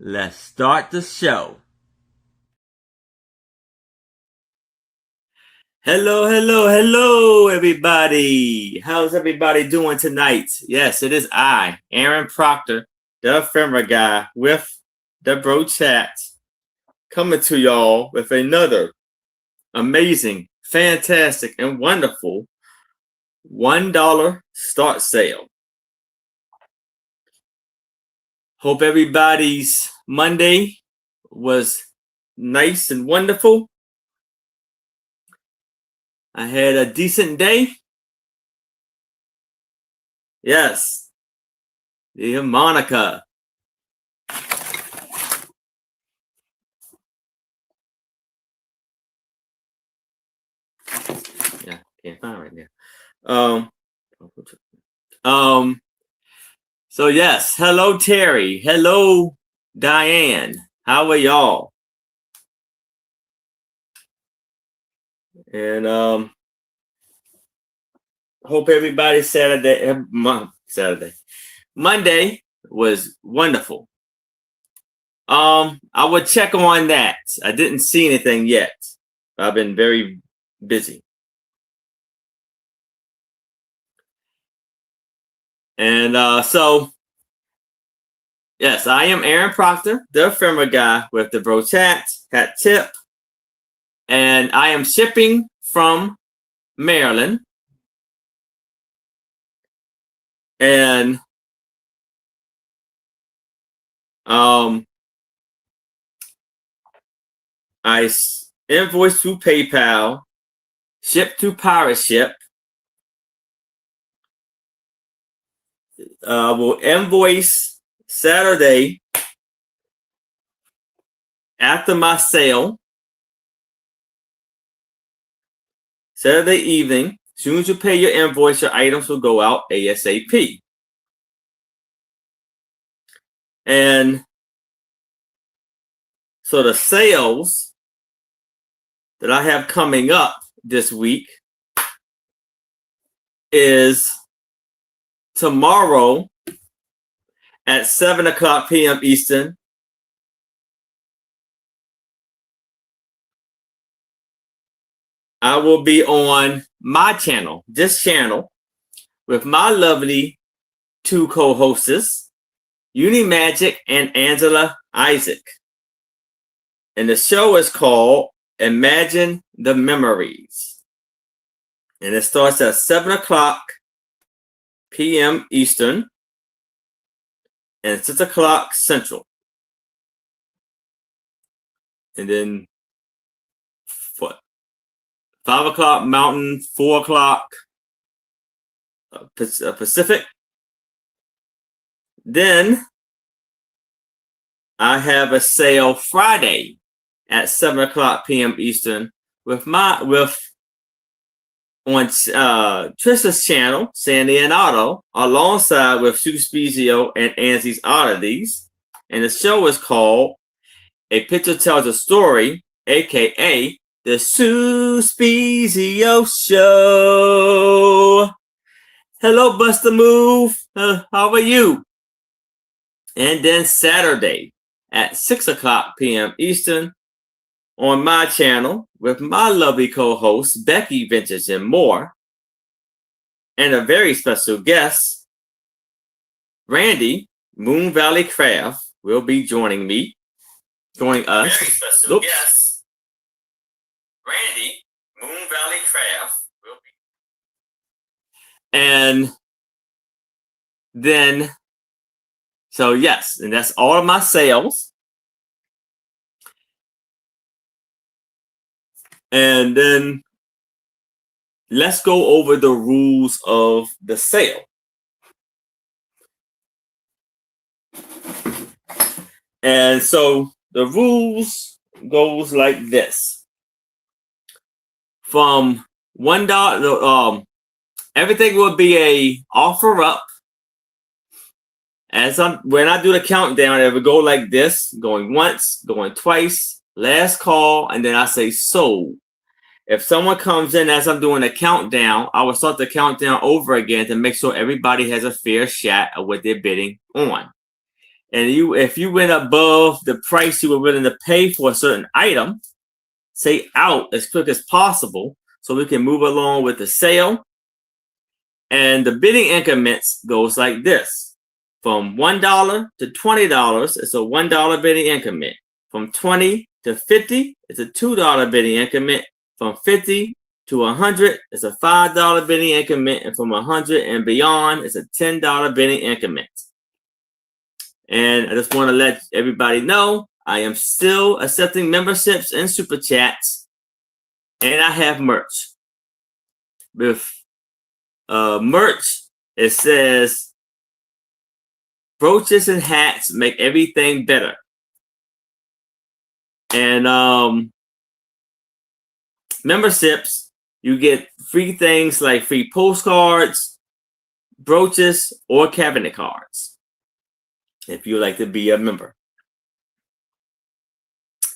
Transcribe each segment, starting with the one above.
Let's start the show. Hello, everybody. How's everybody doing tonight? Yes, it is I, Aaron Proctor, the ephemera guy with the Bro Chat, coming to y'all with another amazing, fantastic, and wonderful $1 start sale. Hope everybody's Monday was nice and wonderful. I had a decent day. Yes. Dear Monica. Yeah, can't find right now. So yes, hello Terry. Hello Diane. How are y'all? And hope everybody's Monday was wonderful. I would check on that. I didn't see anything yet. I've been very busy. And so, yes, I am Aaron Proctor, the ephemera guy with the Bro Chat, hat tip. And I am shipping from Maryland. And I invoice through PayPal, ship to Pirate Ship. Will invoice Saturday after my sale. Saturday evening. As soon as you pay your invoice, your items will go out ASAP. And so the sales that I have coming up this week is tomorrow at 7 o'clock p.m. Eastern. I will be on my channel, this channel, with my lovely two co-hosts, Uni Magic and Angela Isaac. And the show is called Imagine the Memories. And it starts at 7 o'clock p.m. Eastern and 6 o'clock Central. And then 5 o'clock Mountain, 4 o'clock Pacific. Then I have a sale Friday at 7 o'clock p.m. Eastern on Trisha's channel, Sandy and Otto, alongside with Sue Spezio and Angie's Oddities. And the show is called A Picture Tells a Story, aka the Sue Spezio Show. Hello, Buster Move. How are you? And then Saturday at 6 o'clock p.m. Eastern on my channel with my lovely co-host, Becky Vintage and More, and a very special guest, Randy, Moon Valley Craft, will be joining us. Very special guest, Randy, Moon Valley Craft, will be. And then, so yes, and that's all of my sales. And then let's go over the rules of the sale. And so the rules goes like this. From $1, everything will be a offer up. When I do the countdown, it will go like this, going once, going twice, last call, and then I say sold. If someone comes in as I'm doing a countdown, I will start the countdown over again to make sure everybody has a fair shot of what they're bidding on. And if you went above the price you were willing to pay for a certain item, say out as quick as possible so we can move along with the sale. And the bidding increments goes like this. From $1 to $20, it's a $1 bidding increment. From 20 to 50, it's a $2 bidding increment. From 50 to 100, it's a $5 bidding increment. And from 100 and beyond, it's a $10 bidding increment. And I just want to let everybody know I am still accepting memberships and super chats. And I have merch. With merch, it says brooches and hats make everything better. And memberships, you get free things like free postcards, brooches, or cabinet cards if you like to be a member.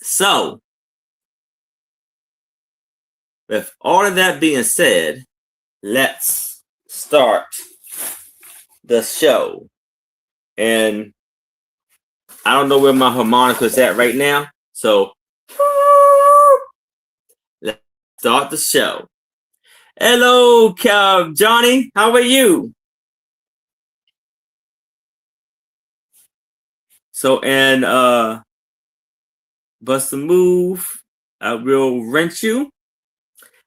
So, with all of that being said, let's start the show. And I don't know where my harmonica's at right now, so let's start the show. Hello, Johnny. How are you? So, and bust a move. I will rent you.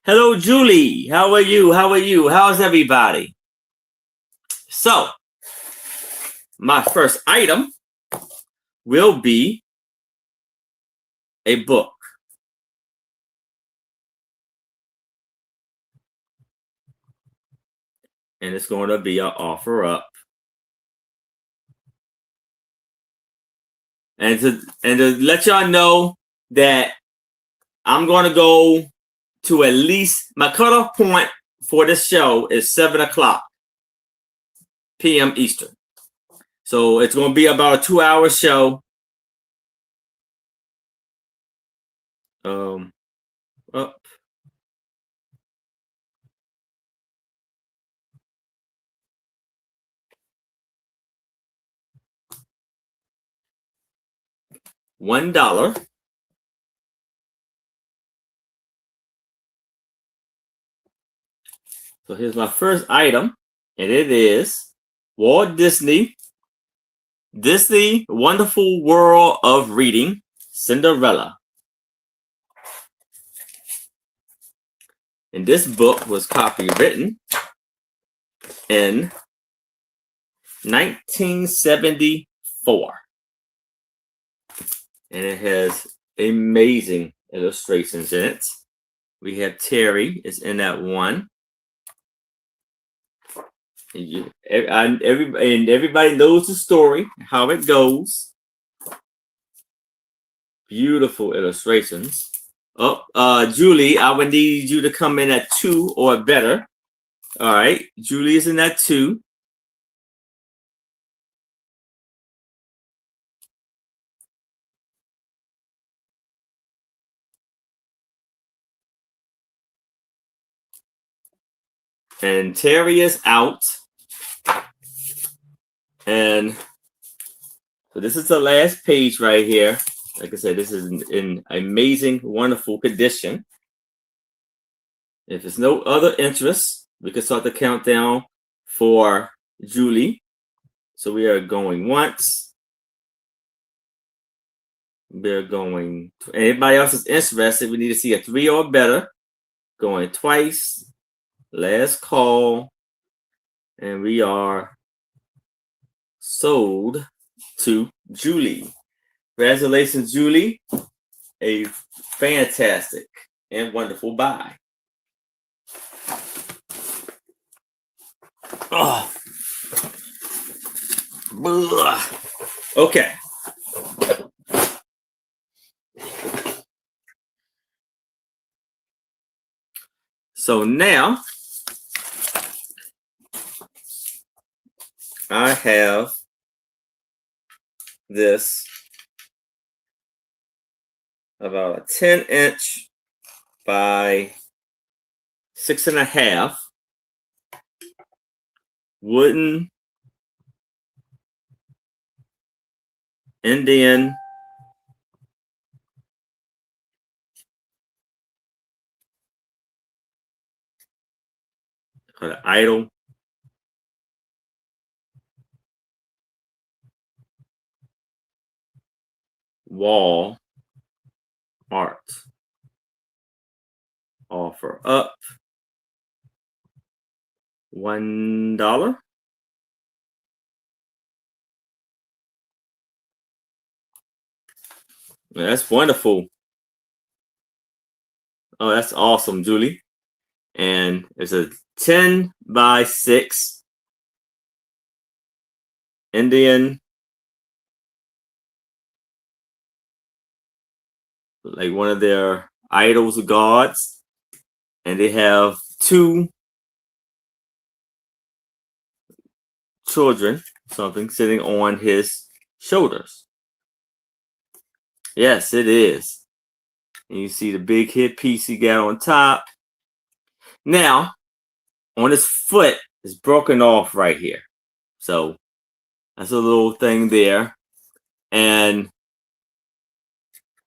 Hello, Julie. How are you? How are you? How's everybody? So, my first item will be a book. And it's going to be an offer up. And to let y'all know that I'm going to go to at least, my cutoff point for this show is 7 o'clock P.M. Eastern. So it's going to be about a 2-hour show. Up. $1. So here's my first item, and it is Walt Disney Wonderful World of Reading, Cinderella. And this book was copywritten in 1974. And it has amazing illustrations in it. We have Terry is in that one. And everybody knows the story, how it goes. Beautiful illustrations. Julie, I would need you to come in at 2 or better. All right, Julie is in that 2. And Terry is out. And so this is the last page right here. Like I said, this is in amazing, wonderful condition. If there's no other interest, we can start the countdown for Julie. So we are going once. We're going. Anybody else is interested, we need to see a 3 or better. Going twice. Last call. And we are sold to Julie. Congratulations, Julie. A fantastic and wonderful buy. Oh. Okay. So now I have this about a 10-inch by 6.5 wooden Indian idol wall art. Offer up $1. That's wonderful. Oh, that's awesome, Julie. And it's a 10 by 6 Indian, like one of their idols or gods. And they have 2 children, something sitting on his shoulders. Yes, it is. And you see the big hit piece he got on top. Now, on his foot is broken off right here. So that's a little thing there. And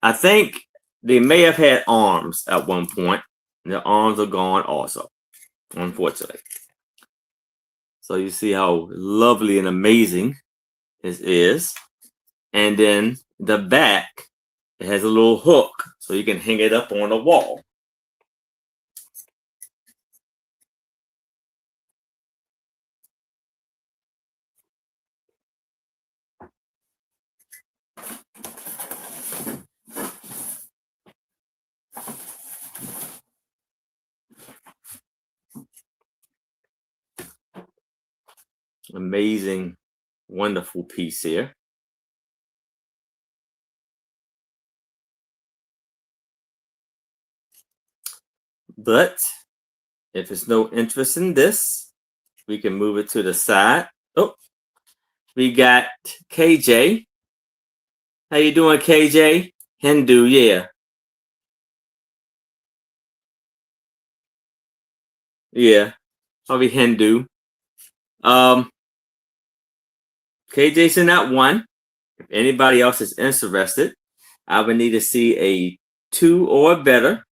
I think they may have had arms at one point. And their arms are gone also, unfortunately. So you see how lovely and amazing this is. And then the back, it has a little hook so you can hang it up on the wall. Amazing, wonderful piece here. But if there's no interest in this, we can move it to the side. Oh, we got KJ. How you doing, KJ? Hindu, yeah. Yeah, probably Hindu. KJ's in that one. If anybody else is interested, I would need to see a 2 or better.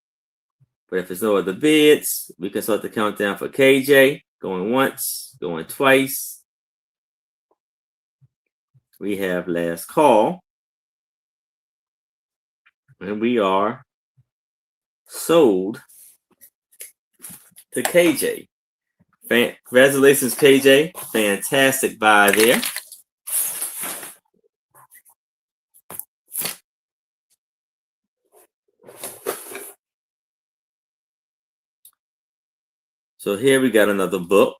But if there's no other bids, we can start the countdown for KJ. Going once, going twice. We have last call. And we are sold to KJ. Congratulations, KJ. Fantastic buy there. So here we got another book.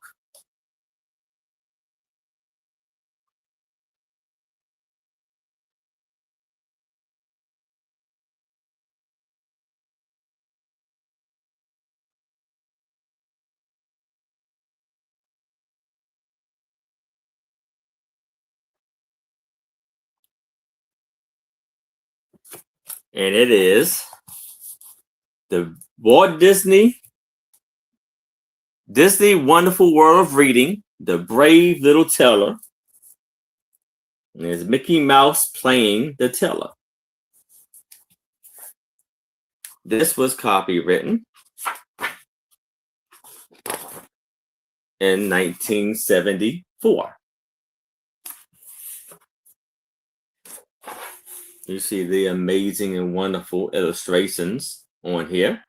And it is the Walt Disney Wonderful World of Reading, The Brave Little Teller. And there's Mickey Mouse playing the teller. This was copywritten in 1974. You see the amazing and wonderful illustrations on here.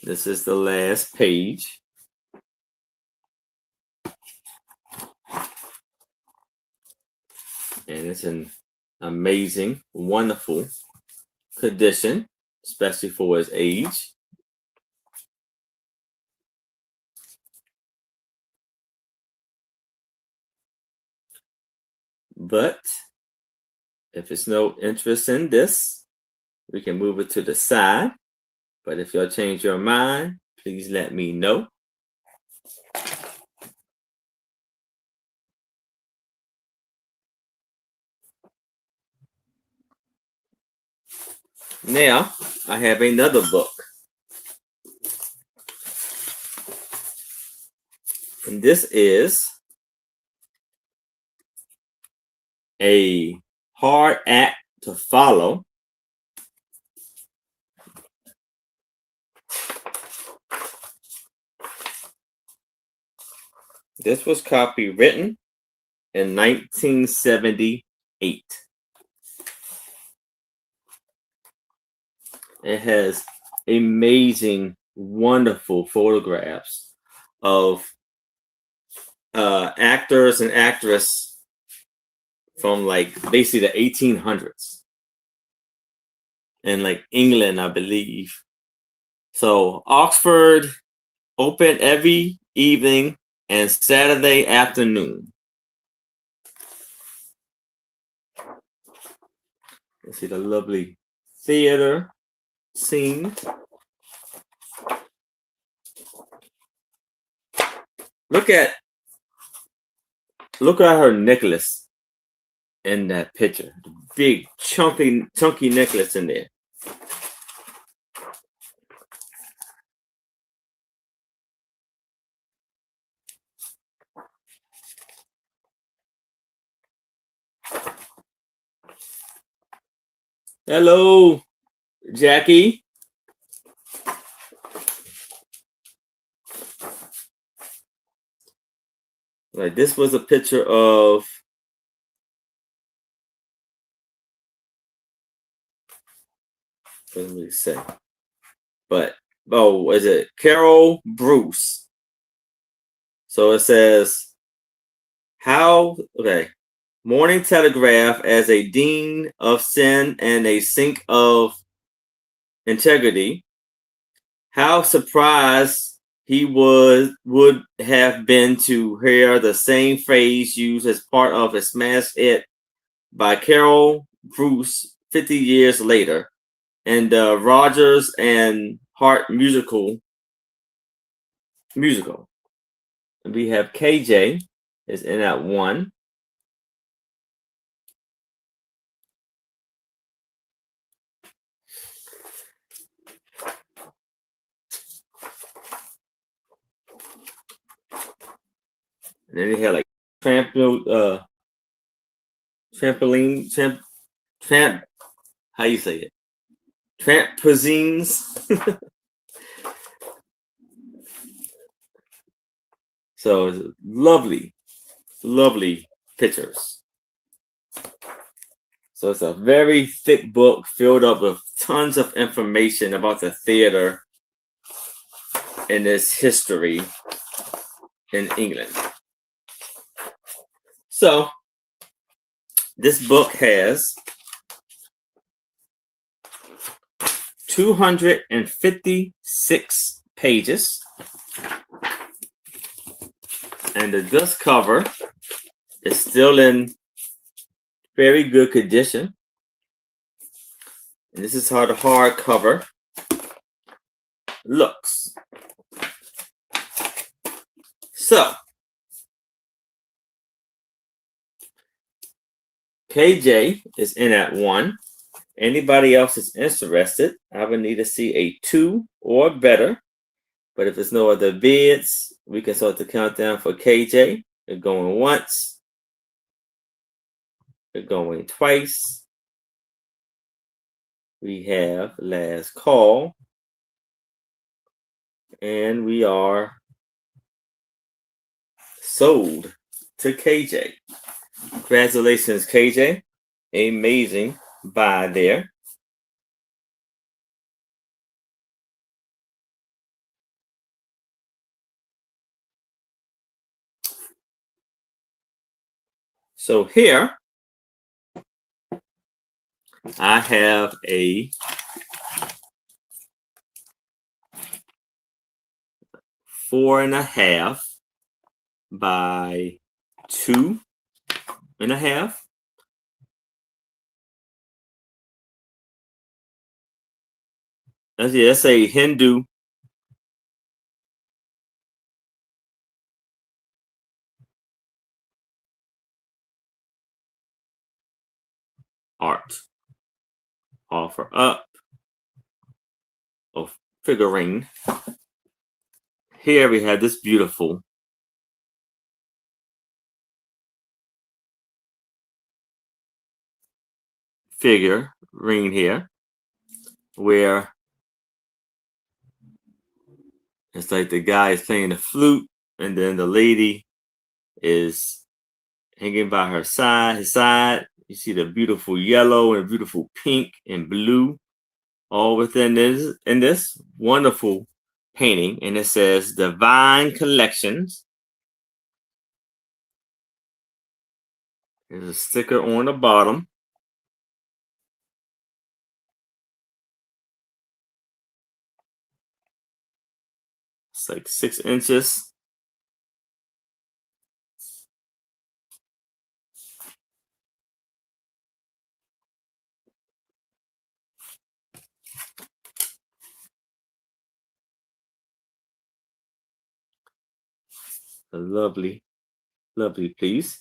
This is the last page. And it's an amazing, wonderful condition, especially for his age. But if there's no interest in this, we can move it to the side. But if y'all change your mind, please let me know. Now, I have another book. And this is a hard act to follow. This was copywritten in 1978. It has amazing, wonderful photographs of actors and actresses from like basically the 1800s in like England, I believe. So Oxford open every evening and Saturday afternoon. You see the lovely theater scene. Look at her necklace in that picture. Big chunky necklace in there. Hello, Jackie. Like this was a picture of what did we say? But is it Carol Bruce? So it says how Morning Telegraph as a dean of sin and a sink of integrity. How surprised he would have been to hear the same phrase used as part of a smash hit by Carol Bruce 50 years later in the Rogers and Hart musical. We have KJ is in at 1. And then they had like trampoline, how you say it? Trampolines. So lovely pictures. So it's a very thick book filled up with tons of information about the theater and its history in England. So this book has 256 pages, and the dust cover is still in very good condition. And this is how the hardcover looks. So KJ is in at 1. Anybody else is interested, I would need to see a 2 or better. But if there's no other bids, we can start the countdown for KJ. We're going once. We're going twice. We have last call. And we are sold to KJ. Congratulations, KJ. Amazing buy there. So here I have a 4.5 by 2.5. That's a Hindu art. Offer up figurine. Here we have this beautiful figurine here, where it's like the guy is playing the flute, and then the lady is hanging by her side, his side. You see the beautiful yellow and beautiful pink and blue all within this wonderful painting, and it says Divine Collections. There's a sticker on the bottom. It's like 6 inches. A lovely, lovely piece.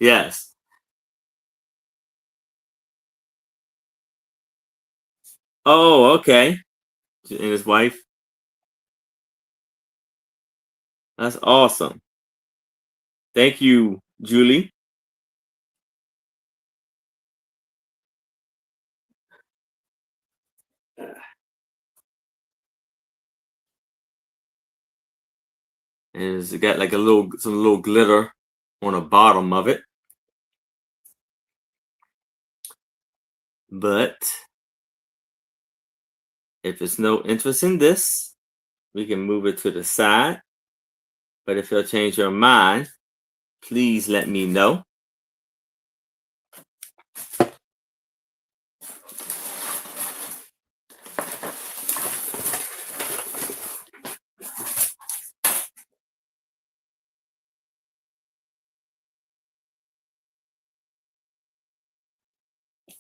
Yes. Oh, okay. And his wife. That's awesome. Thank you, Julie. And it's got like some little glitter on the bottom of it. But if there's no interest in this, we can move it to the side. But if you'll change your mind, please let me know.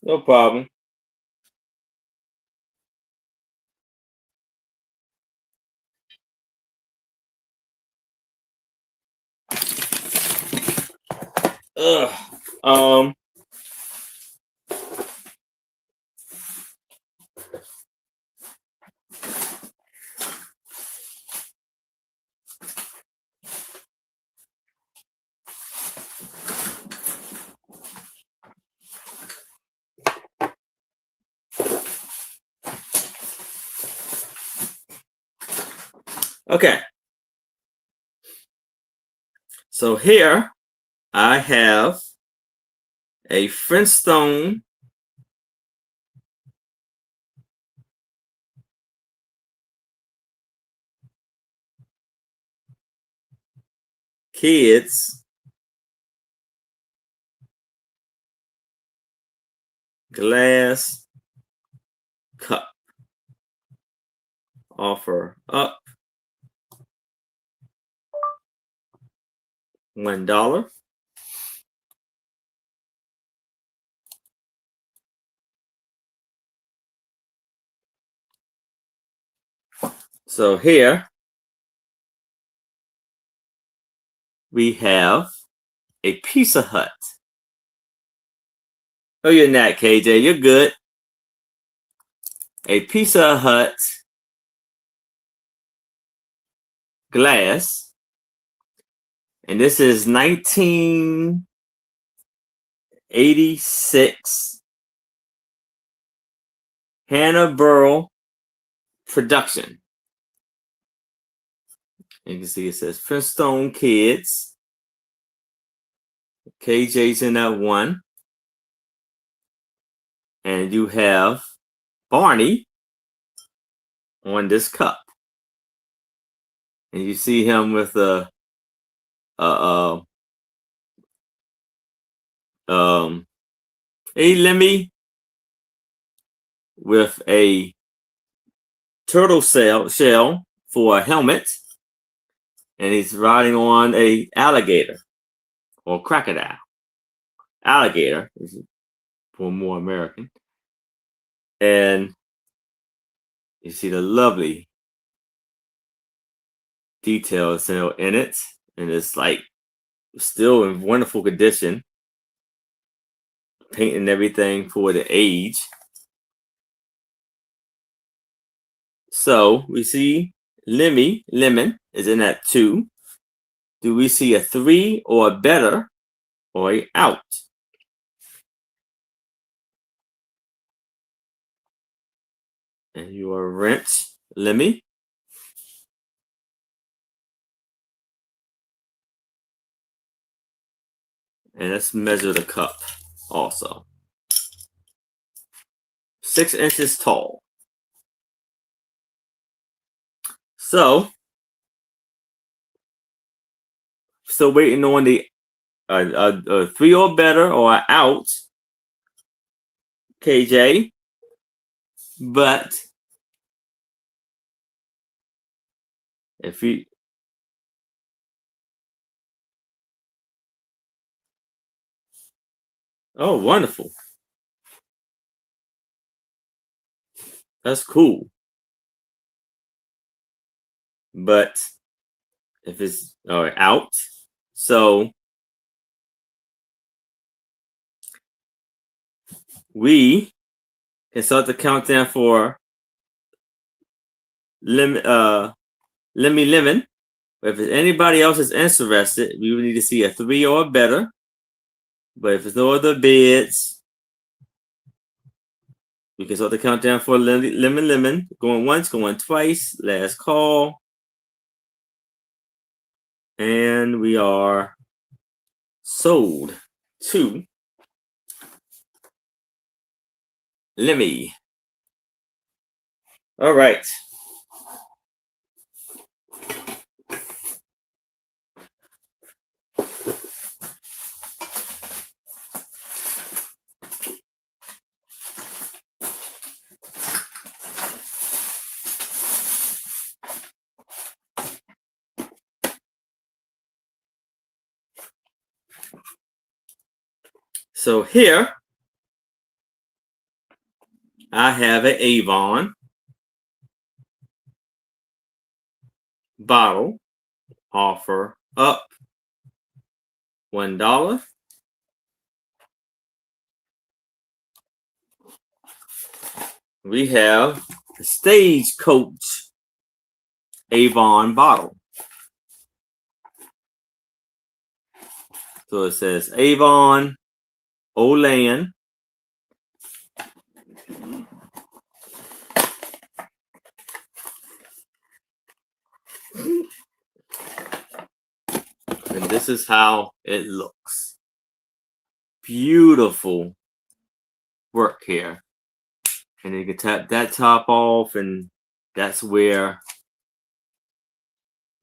No problem. Ugh. Okay. So here I have a Flintstone Kids glass cup. Offer up $1. So here we have a Pizza Hut. Oh, you're not, KJ. You're good. A Pizza Hut glass. And this is 1986 Hannah-Burl production. You can see it says Flintstone Kids. KJ's in that one. And you have Barney on this cup. And you see him with a Lemmy with a turtle shell for a helmet, and he's riding on a alligator or crocodile. Alligator is for more American. And you see the lovely details in it, and it's like still in wonderful condition. Paint and everything for the age. So we see lemon is in at 2. Do we see a 3 or a better or a out? And your rinse lemmy. And let's measure the cup also. 6 inches tall. So, still waiting on the 3 or better or out, KJ. But if you oh, wonderful. That's cool. But if it's out, so we can start the countdown for lemon. If anybody else is interested, we would need to see a 3 or better. But if there's no other bids, we can start the countdown for lemon. Going once, going twice. Last call. And we are sold to Lemmy. All right. So here I have an Avon bottle offer up $1. We have the Stagecoach Avon bottle. So it says Avon Olan. And this is how it looks. Beautiful work here. And you can tap that top off, and that's where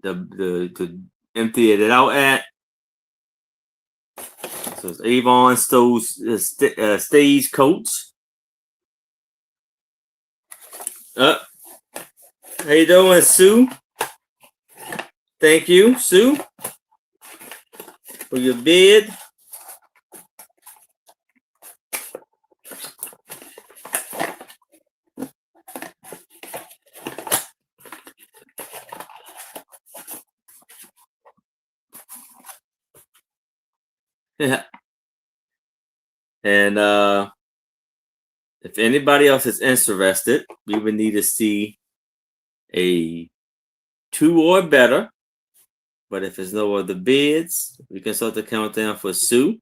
the empty it out at. So it's Avon Stagecoach. How you doing, Sue? Thank you, Sue, for your bid. Yeah. And if anybody else is interested, we would need to see a 2 or better. But if there's no other bids, we can start the countdown for Sue.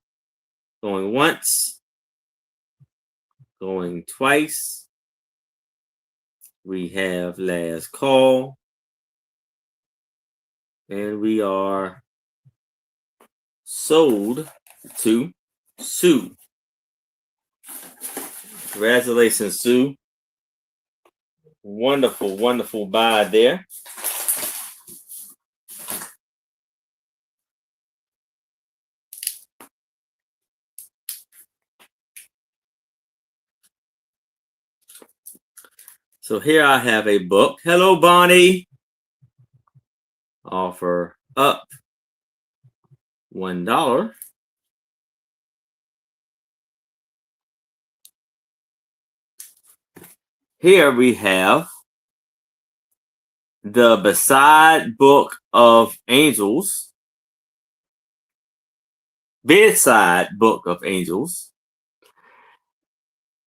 Going once, going twice. We have last call. And we are sold to Sue. Congratulations, Sue. Wonderful, wonderful buy there. So here I have a book. Hello, Bonnie. Offer up $1. Here we have The Beside Book of Angels, Bedside Book of Angels,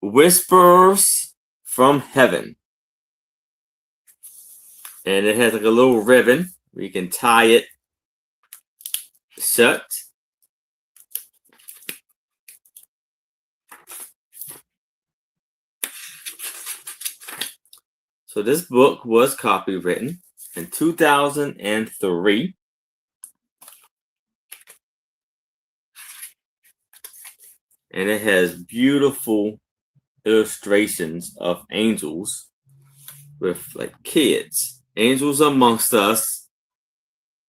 Whispers from Heaven. And it has like a little ribbon where you can tie it shut. So this book was copywritten in 2003. And it has beautiful illustrations of angels with like kids. Angels amongst us,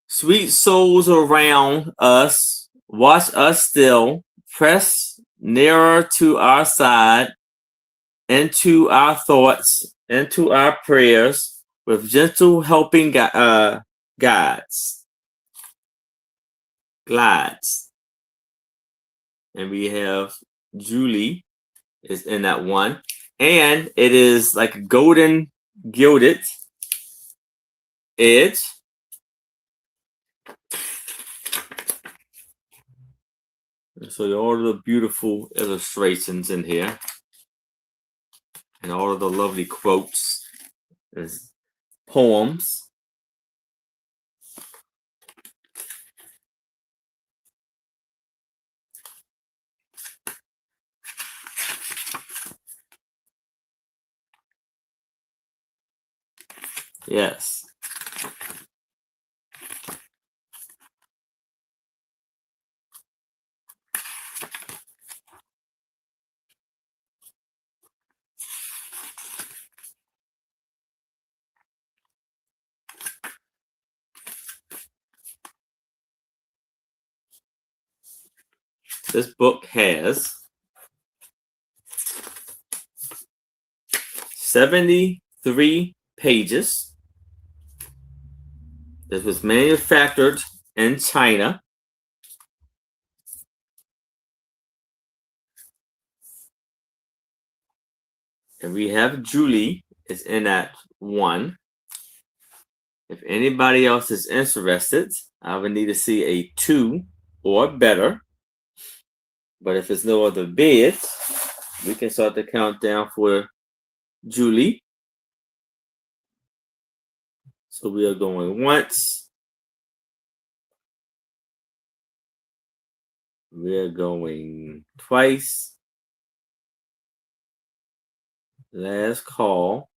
sweet souls around us, watch us still, press nearer to our side, into our thoughts, into our prayers, with gentle helping guides, glides. And we have Julie is in that one. And it is like golden gilded edge. So all of the beautiful illustrations in here. And all of the lovely quotes. There's poems. Yes. This book has 73 pages. This was manufactured in China. And we have Julie is in that one. If anybody else is interested, I would need to see a 2 or better. But if there's no other bids, we can start the countdown for Julie. So we are going once. We are going twice. Last call.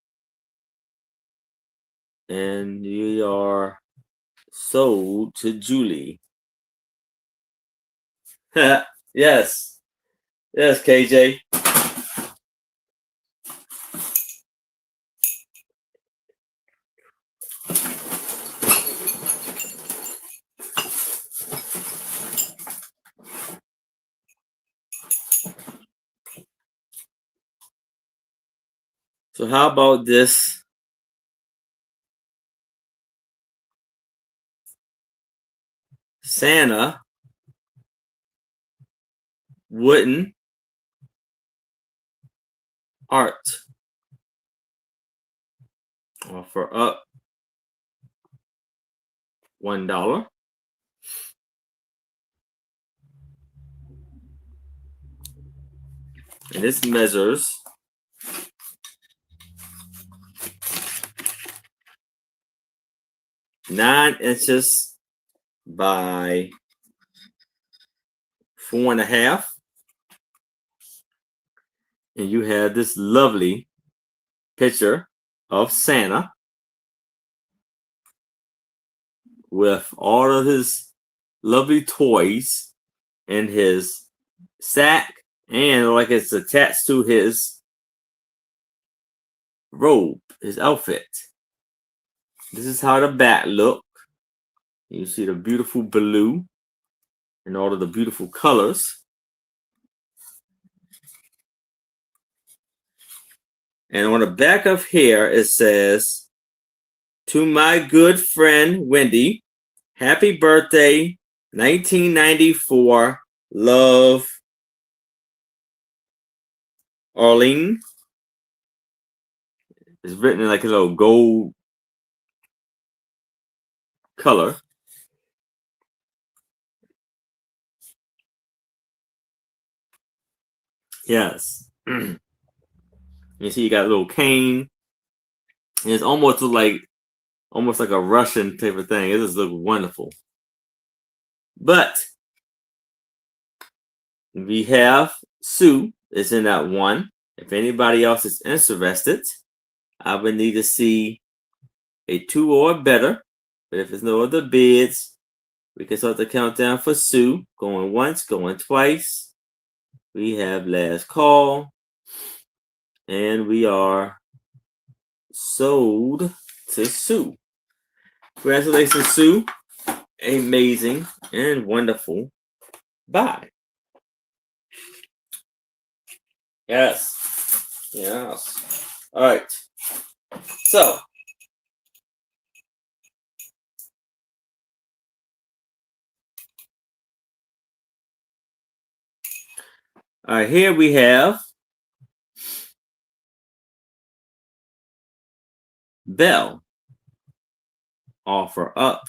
And we are sold to Julie. Yes. Yes, KJ. So how about this Santa wooden art for up $1. And this measures 9 inches by 4.5. And you have this lovely picture of Santa with all of his lovely toys in his sack, and like it's attached to his robe, his outfit. This is how the back look. You see the beautiful blue and all of the beautiful colors. And on the back of here, it says, "To my good friend Wendy, happy birthday, 1994, love, Arlene." It's written in like a little gold color. Yes. You see, you got a little cane. And it's almost like a Russian type of thing. It just looks wonderful. But we have Sue is in that one. If anybody else is interested, I would need to see a 2 or better. But if there's no other bids, we can start the countdown for Sue. Going once, going twice. We have last call. And we are sold to Sue. Congratulations, Sue. Amazing and wonderful buy. Yes. Yes. All right. So, all right, here we have Bell. Offer up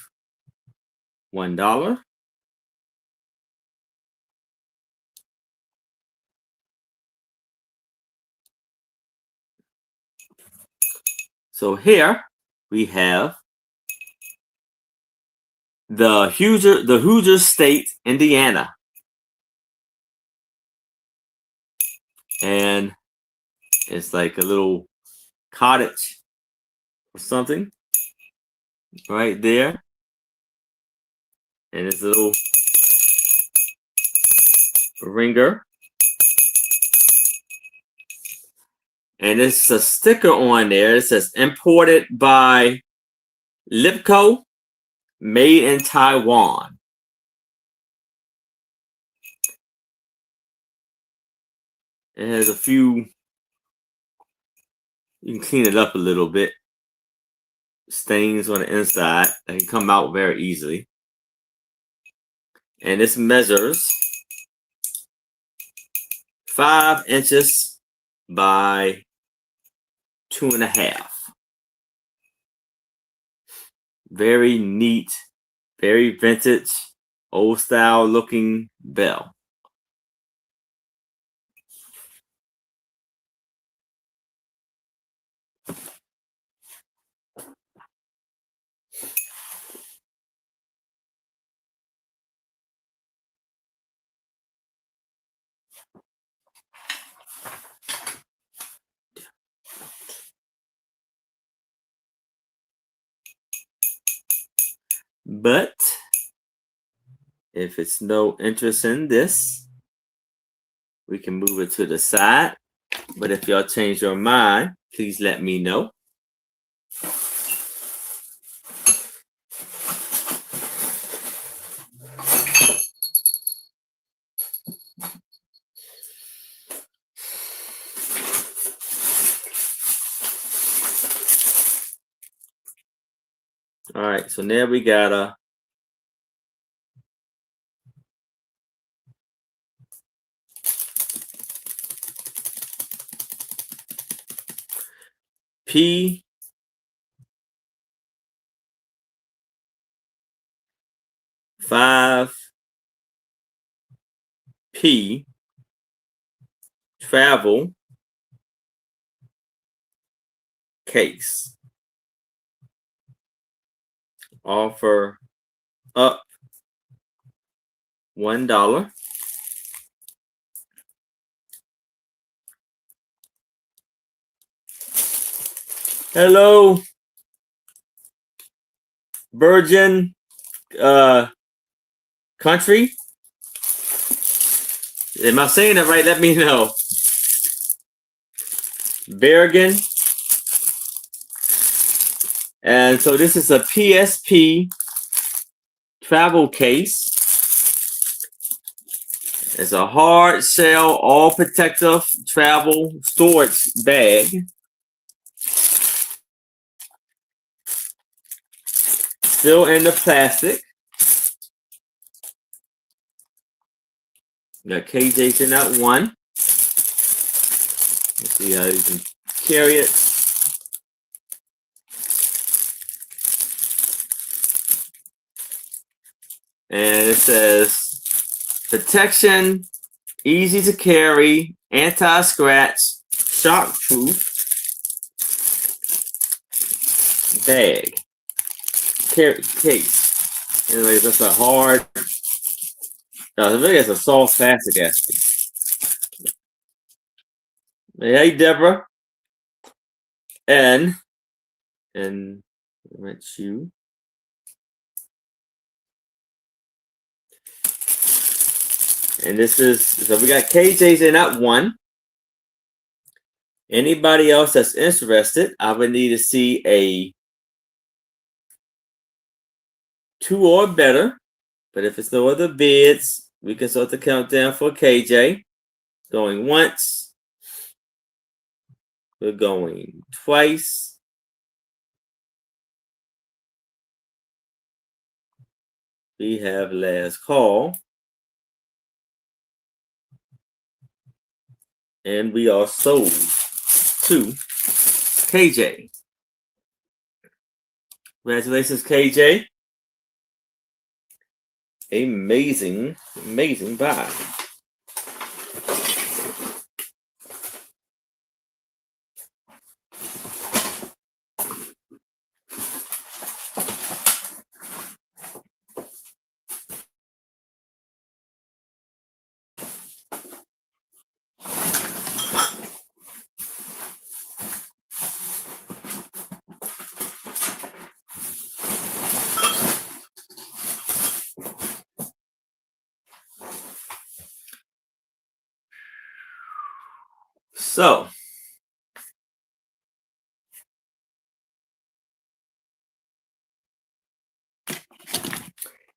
$1. So here we have the Hoosier State, Indiana. And it's like a little cottage or something right there. And it's a little ringer. And it's a sticker on there. It says imported by Lipco, made in Taiwan. It has a few, you can clean it up a little bit. Stains on the inside that can come out very easily. And this measures 5 inches by 2.5. Very neat, very vintage, old style looking bell. But if it's no interest in this, we can move it to the side. But if y'all change your mind, please let me know. All right, so now we got a P P travel case. Offer up $1. Hello, Virgin country. Am I saying it right? Let me know. Bergen. And so this is a PSP travel case. It's a hard shell, all protective travel storage bag. Still in the plastic. Got KJ's in that one. Let's see how you can carry it. And it says protection, easy to carry, anti-scratch, shock-proof bag case. Anyways, that's a hard. No, I think it's a soft plastic actually. Hey, Deborah. And went you. And this is, so we got KJ's in that one. Anybody else that's interested, I would need to see a 2 or better. But if it's no other bids, we can start the countdown for KJ. Going once. We're going twice. We have last call. And we are sold to KJ. Congratulations, KJ. Amazing, amazing buy. So,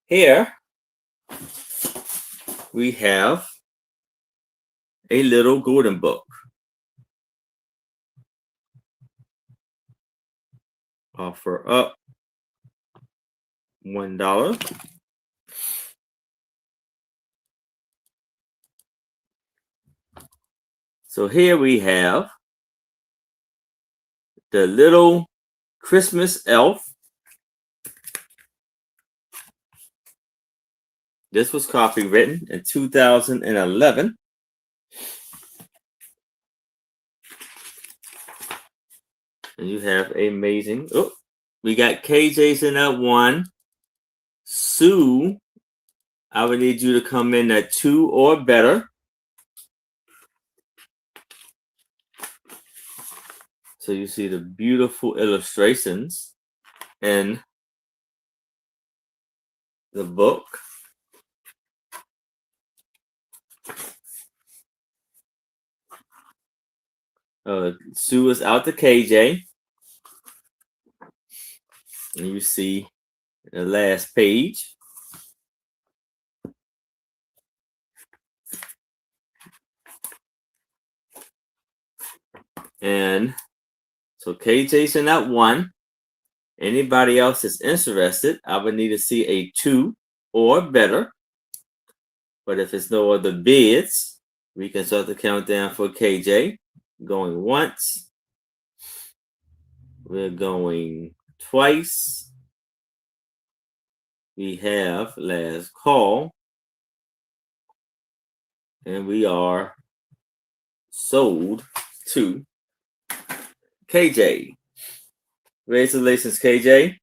here we have a little golden book. Offer up $1. So here we have the little Christmas elf. This was copywritten in 2011. And you have amazing. Oh, we got KJ's in that one. Sue, I would need you to come in at 2 or better. So you see the beautiful illustrations in the book. Sue is out to KJ. And you see the last page. And so KJ's in that one. Anybody else is interested, I would need to see a 2 or better. But if it's no other bids, we can start the countdown for KJ. Going once. We're going twice. We have last call. And we are sold to KJ. Congratulations, KJ.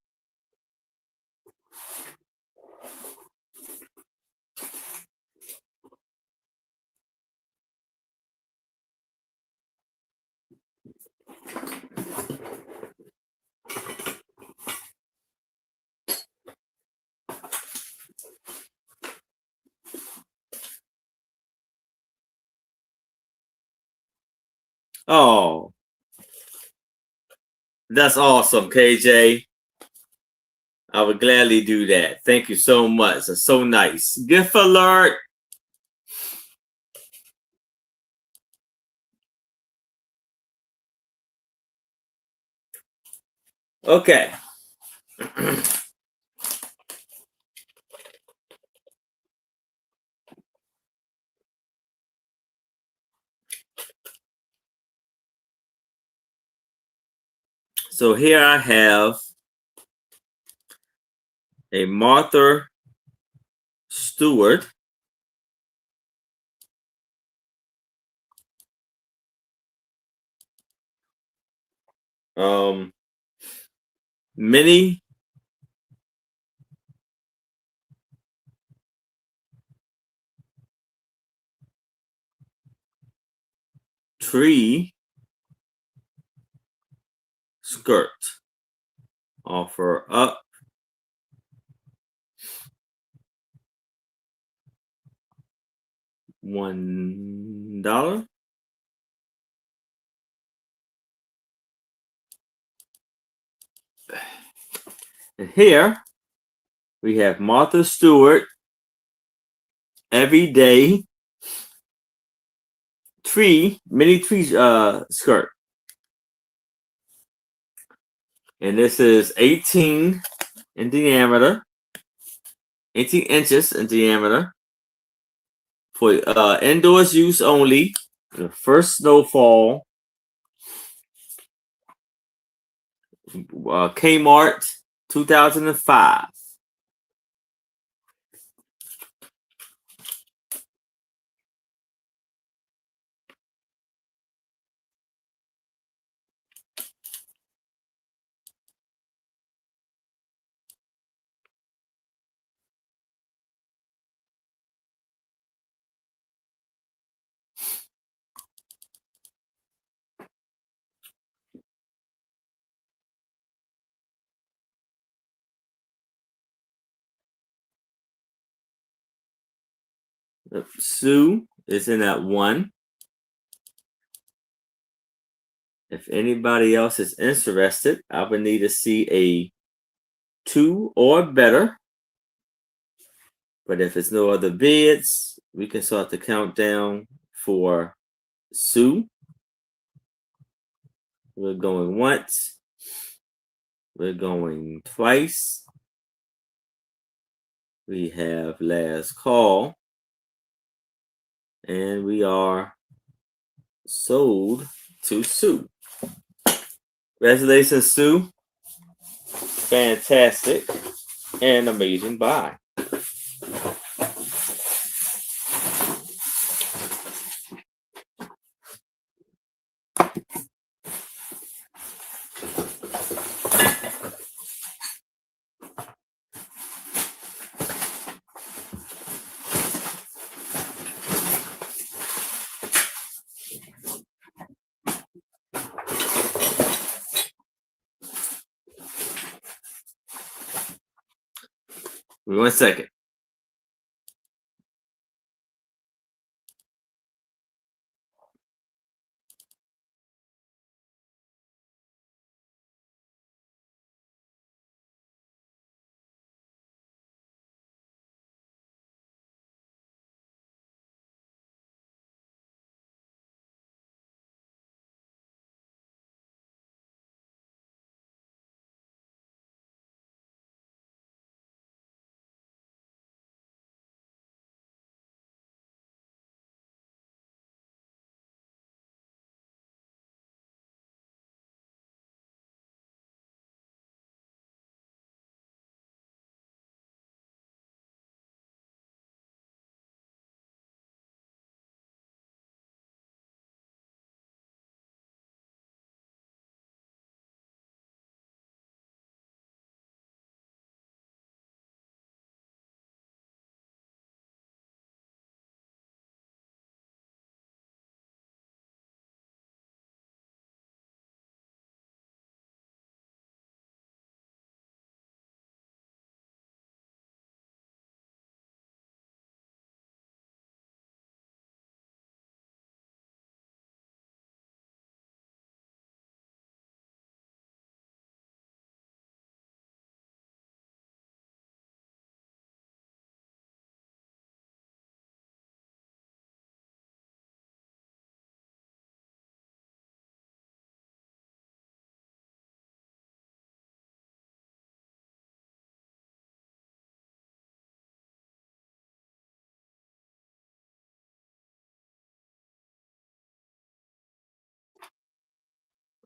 Oh, that's awesome, KJ. I would gladly do that. Thank you so much. That's so nice. Gift alert. Okay. So here I have a Martha Stewart. Mini tree skirt. Offer up $1. And here we have Martha Stewart everyday mini tree skirt. And this is 18 in diameter, 18 inches in diameter for indoors use only. The first snowfall, Kmart, 2005. Sue is in at 1. If anybody else is interested, I would need to see a 2 or better. But if it's no other bids, we can start the countdown for Sue. We're going once. We're going twice. We have last call. And we are sold to Sue. Congratulations, Sue. Fantastic and amazing buy. One second.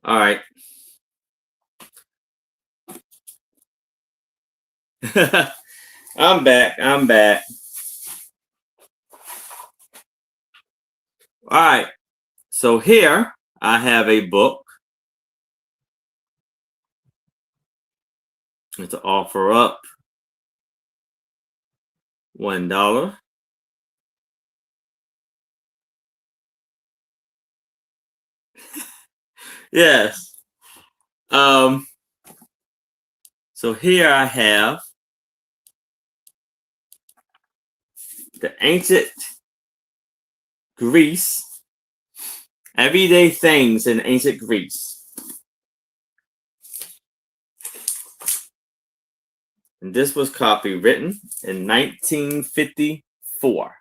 All right. I'm back. All right. So here I have a book. It's an offer up $1. Yes. Um. So here I have the ancient Greece, everyday things in ancient Greece. And this was copywritten in 1954.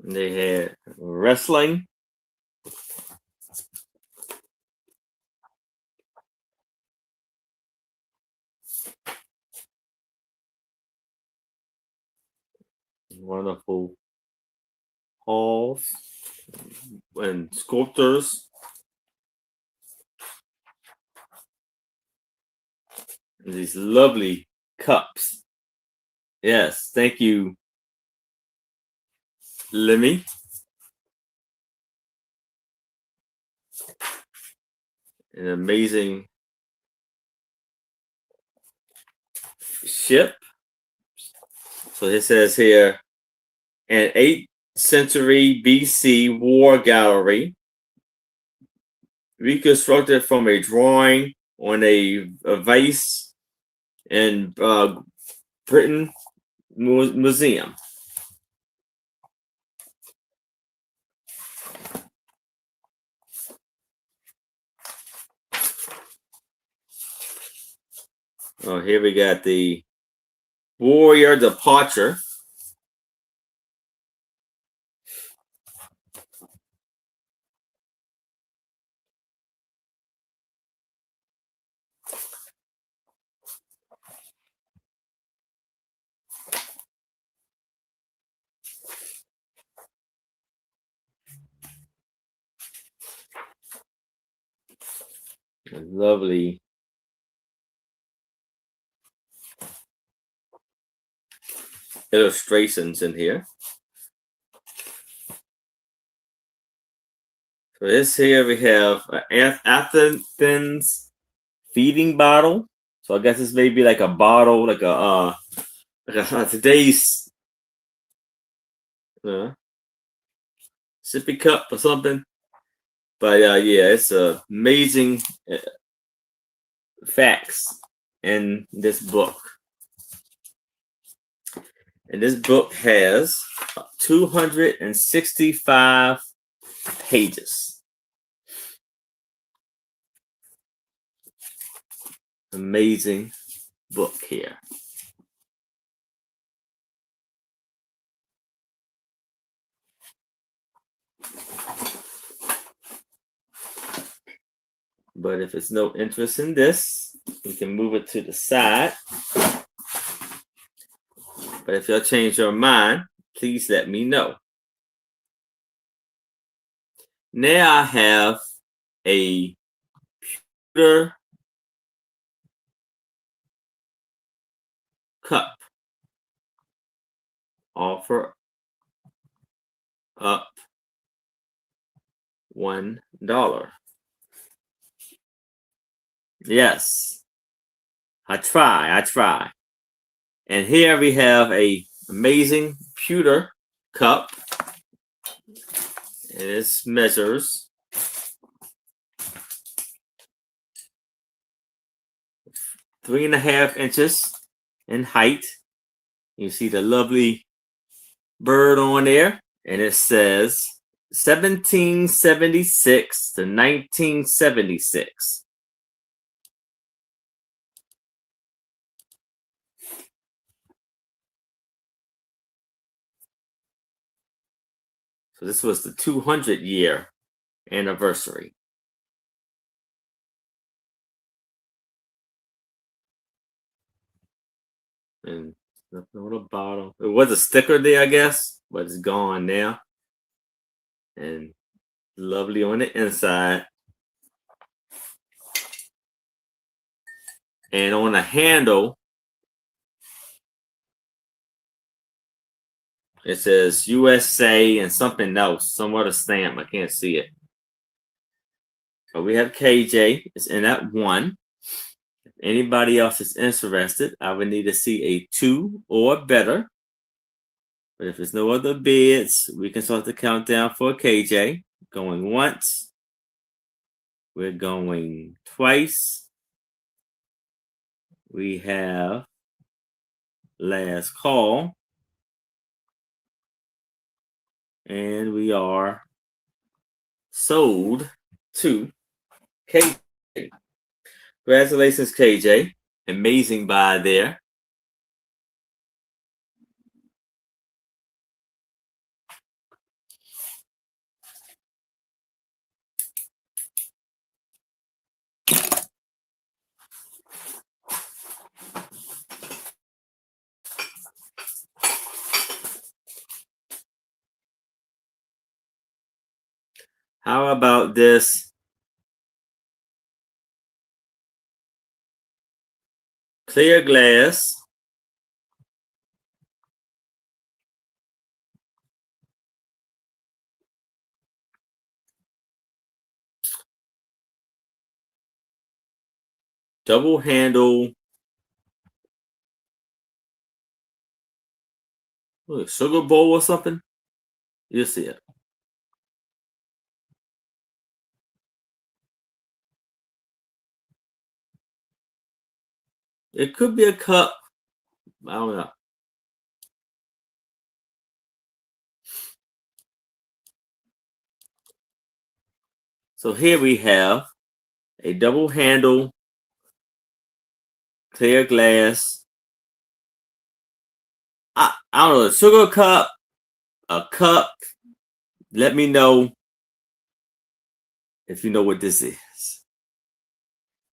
And they had wrestling, wonderful halls, and sculptors, and these lovely cups. Yes, thank you, Lemmy. An amazing ship. So it says here, an 8th century BC war gallery reconstructed from a drawing on a vase in Britain Museum. Oh, here we got the warrior departure. Lovely illustrations in here. So this here we have Athens feeding bottle. So I guess this may be like a bottle, like a today's sippy cup or something. But yeah, it's amazing facts in this book. And this book has 265 pages. Amazing book here. But if it's no interest in this, we can move it to the side. But if you'll change your mind, please let me know. Now I have a pewter cup. Offer up $1. Yes, I try. And here we have a amazing pewter cup. And it measures 3.5 inches in height. You see the lovely bird on there, and it says 1776 to 1976. So this was the 200-year anniversary. And nothing on the bottom. It was a sticker there, I guess, but it's gone now. And lovely on the inside. And on the handle, It says USA and something else, some other stamp. I can't see it. But we have KJ. It's in that 1. If anybody else is interested, I would need to see a 2 or better. But if there's no other bids, we can start the countdown for KJ. Going once. We're going twice. We have last call. And we are sold to KJ. Congratulations, KJ. Amazing buy there. How about this clear glass double handle sugar bowl or something? You'll see it. It could be a cup. I don't know. So here we have a double handle clear glass. I don't know, a sugar cup, a cup. Let me know if you know what this is.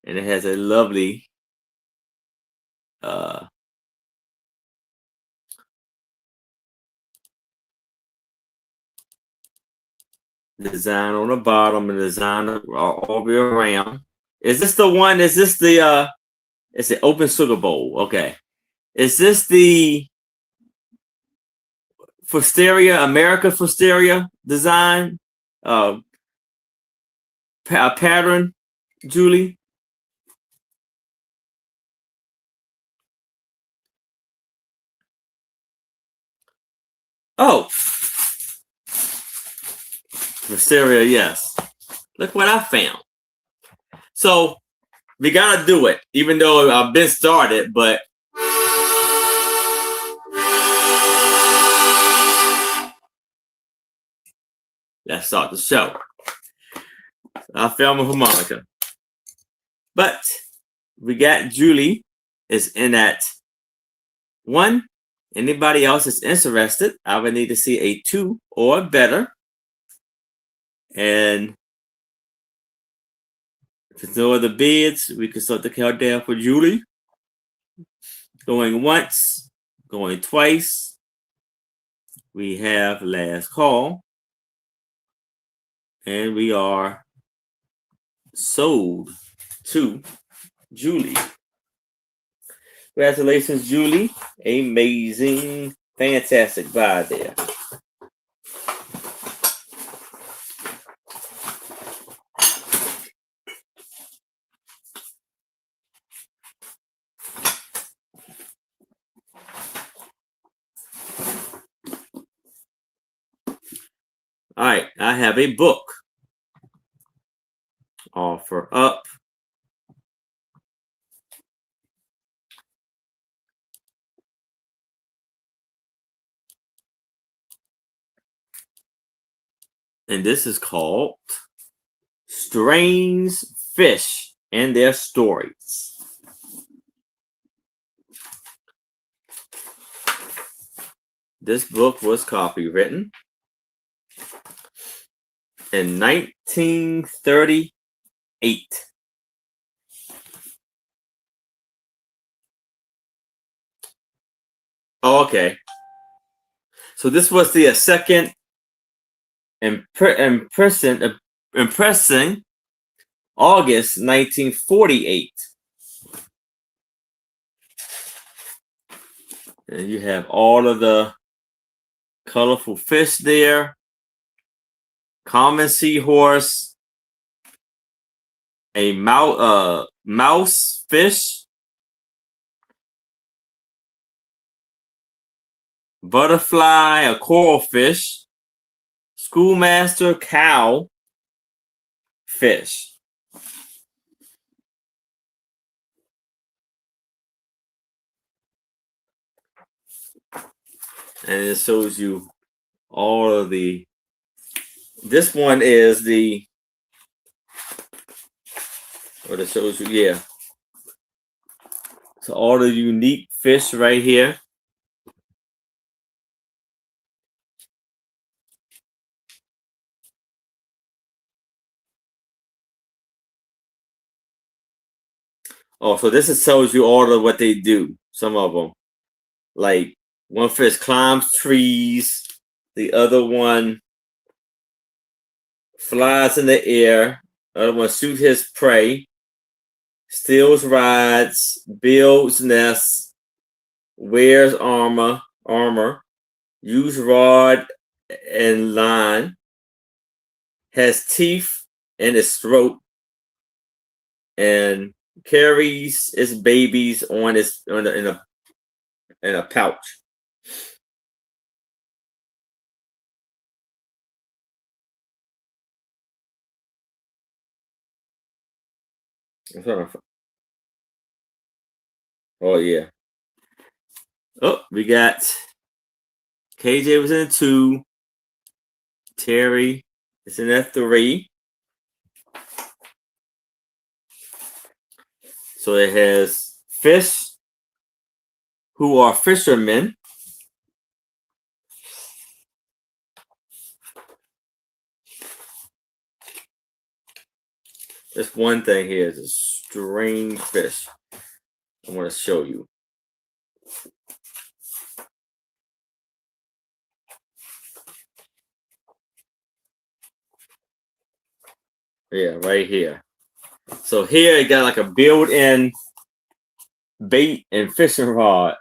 And it has a lovely design on the bottom and design all the way around. Is this the one? Is this the it's an open sugar bowl? Okay. Is this the Fusteria, America Fusteria design? Pattern, Julie? Oh, Fusteria, yes. Look what I found. So we gotta do it, even though I've been started, but let's start the show. I found a harmonica. But we got Julie is in at 1. Anybody else is interested, I would need to see a 2 or better. And if there's no other bids, we can start the countdown for Julie. Going once, going twice. We have last call. And we are sold to Julie. Congratulations, Julie. Amazing, fantastic buy there. All right, I have a book. Offer up. And this is called Strange Fish and Their Stories. This book was copywritten in 1938. Oh, okay. So this was the second impressing August 1948. And you have all of the colorful fish there, common seahorse, a mouse fish, butterfly, a coral fish, schoolmaster, cow, fish. And it shows you all of the. This one is the. What it shows you, yeah. So all the unique fish right here. Oh, so this is tells you all of what they do. Some of them, like one fish climbs trees, the other one flies in the air, the other one shoots his prey, steals rides, builds nests, wears armor, use rod and line, has teeth in its throat, and carries its babies on its in a pouch. Oh yeah. Oh, we got KJ was in 2. Terry is in at 3. So it has fish who are fishermen. This one thing here is a strange fish. I want to show you. Yeah, right here. So here it got like a built-in bait and fishing rod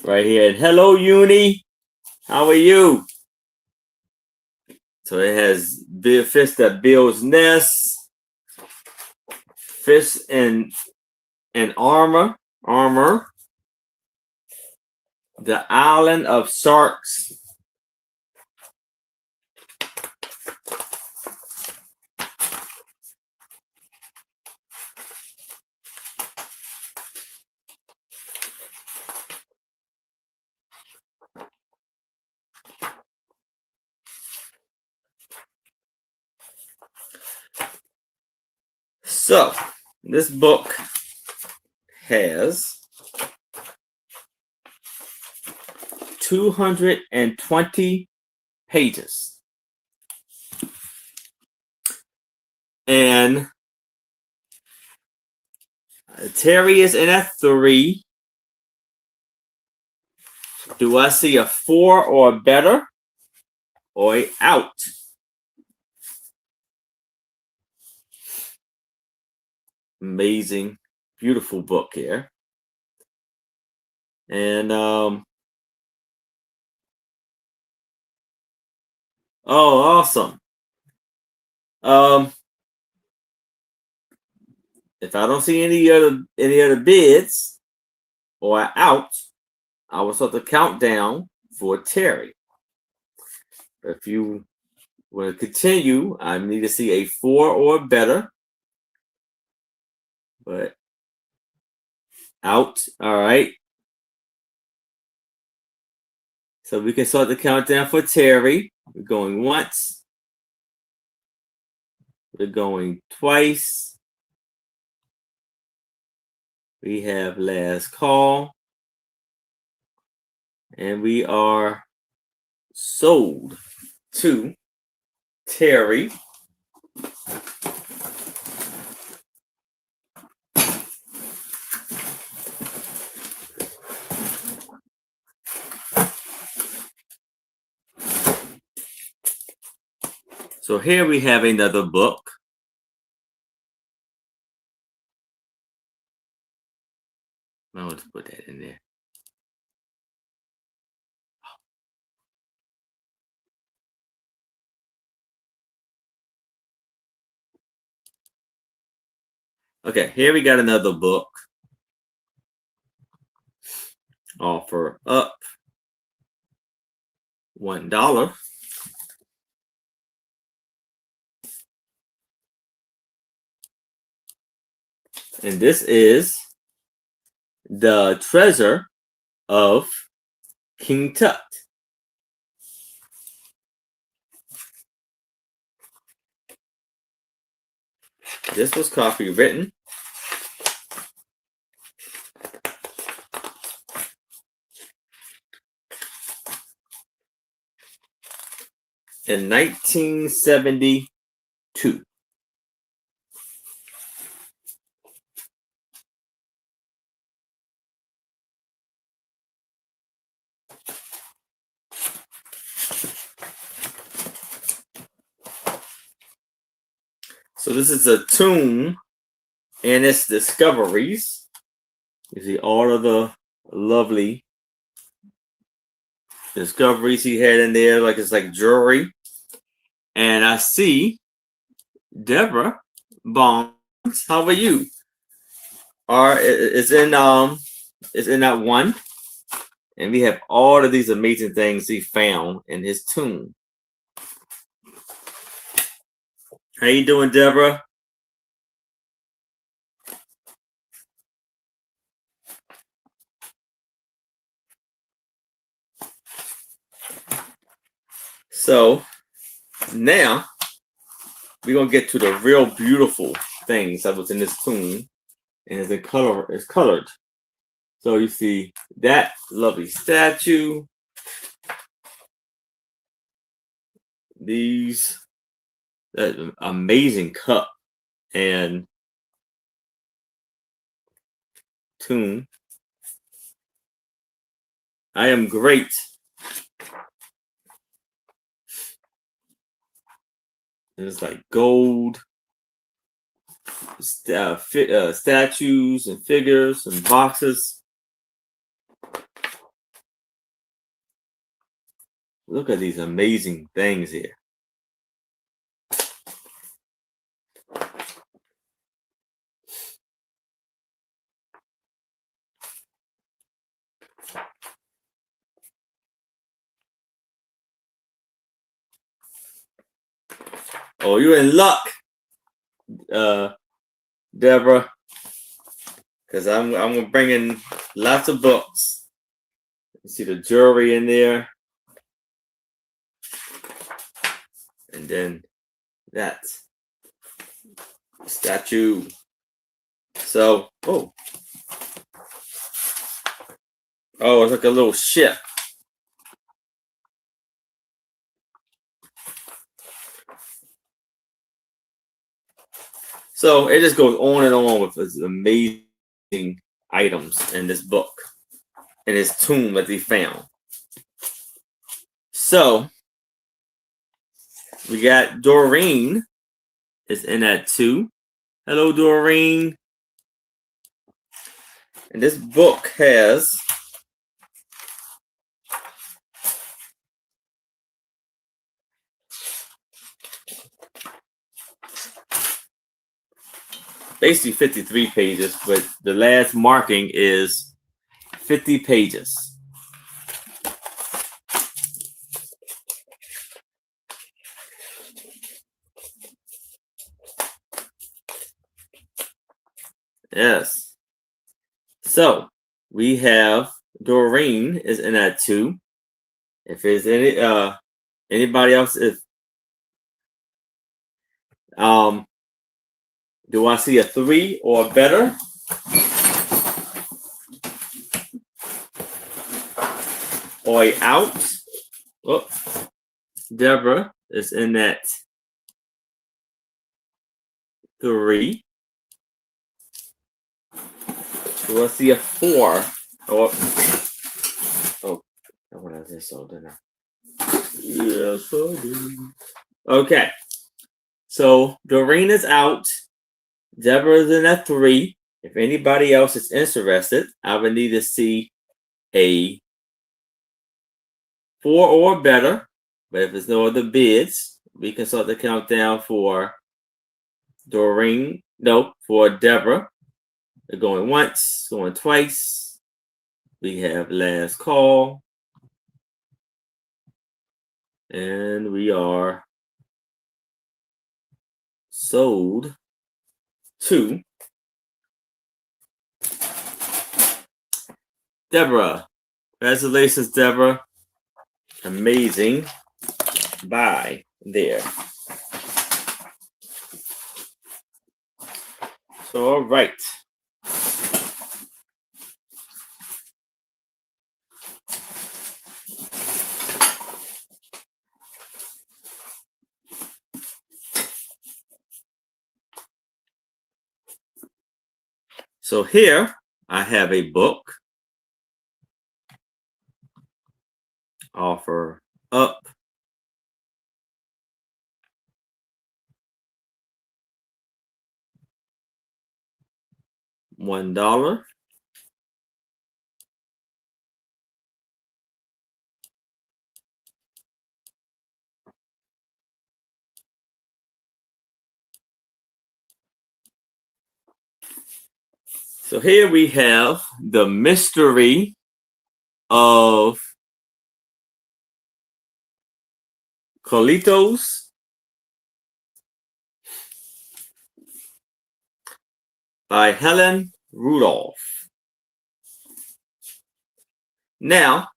right here. And hello, Uni. How are you? So it has fish that builds nests, fish in armor, the island of sharks. So this book has 220 pages. And Terry is in at 3. Do I see a 4 or better or a out? Amazing, beautiful book here. And oh, awesome. If I don't see any other bids or out, I will start the countdown for Terry. If you want to continue, I need to see a 4 or better. But out, all right. So we can start the countdown for Terry. We're going once. We're going twice. We have last call. And we are sold to Terry. So here we have another book. Now let's put that in there. Okay, here we got another book. Offer up $1. And this is The Treasure of King Tut. This was copywritten in 1972. So this is a tomb and its discoveries. You see all of the lovely discoveries he had in there, like it's like jewelry. And I see Deborah Bonds. How are you? It's in that one, and we have all of these amazing things he found in his tomb. How you doing, Deborah? So now we're gonna get to the real beautiful things that was in this tomb, and it's colored. So you see that lovely statue, that amazing cup and tomb. I am great. And it's like gold statues and figures and boxes. Look at these amazing things here. Oh, you're in luck, Deborah, because I'm gonna bring in lots of books. You see the jewelry in there, and then that statue. So, oh, it's like a little ship. So it just goes on and on with this amazing items in this book, in his tomb that they found. So we got Doreen is in that too. Hello, Doreen. And this book has basically 53 pages, but the last marking is 50 pages. Yes. So we have Doreen is in that too. If there's anybody else, if do I see a 3 or better? Or a out? Oh, Deborah is in that 3. Do I see a 4? Oh, I want to this all dinner. Yes, I do. Okay. So Doreen is out. Deborah is in that 3. If anybody else is interested, I would need to see a 4 or better. But if there's no other bids, we can start the countdown for Doreen No, for Deborah. They're going once, going twice. We have last call. And we are sold to Deborah. Congratulations, Deborah. Amazing buy there. So, all right. So here I have a book. Offer up. $1. So here we have the mystery of Carlitos by Helen Rudolph. Now,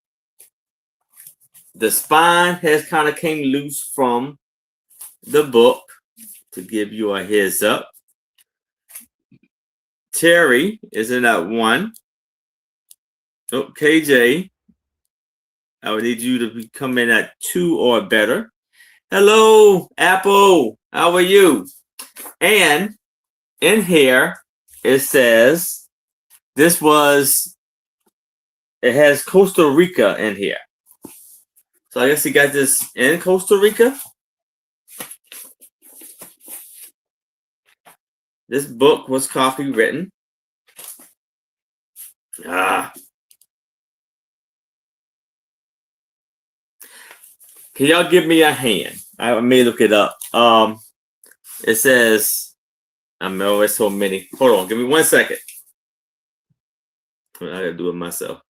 the spine has kind of came loose from the book to give you a heads up. Terry is in at 1. Oh, KJ, I would need you to come in at 2 or better. Hello, Apple. How are you? And in here, it says it has Costa Rica in here. So I guess he got this in Costa Rica. This book was copywritten. Can y'all give me a hand? I may look it up. It says, I know it's so many. Hold on, give me 1 second. I gotta do it myself.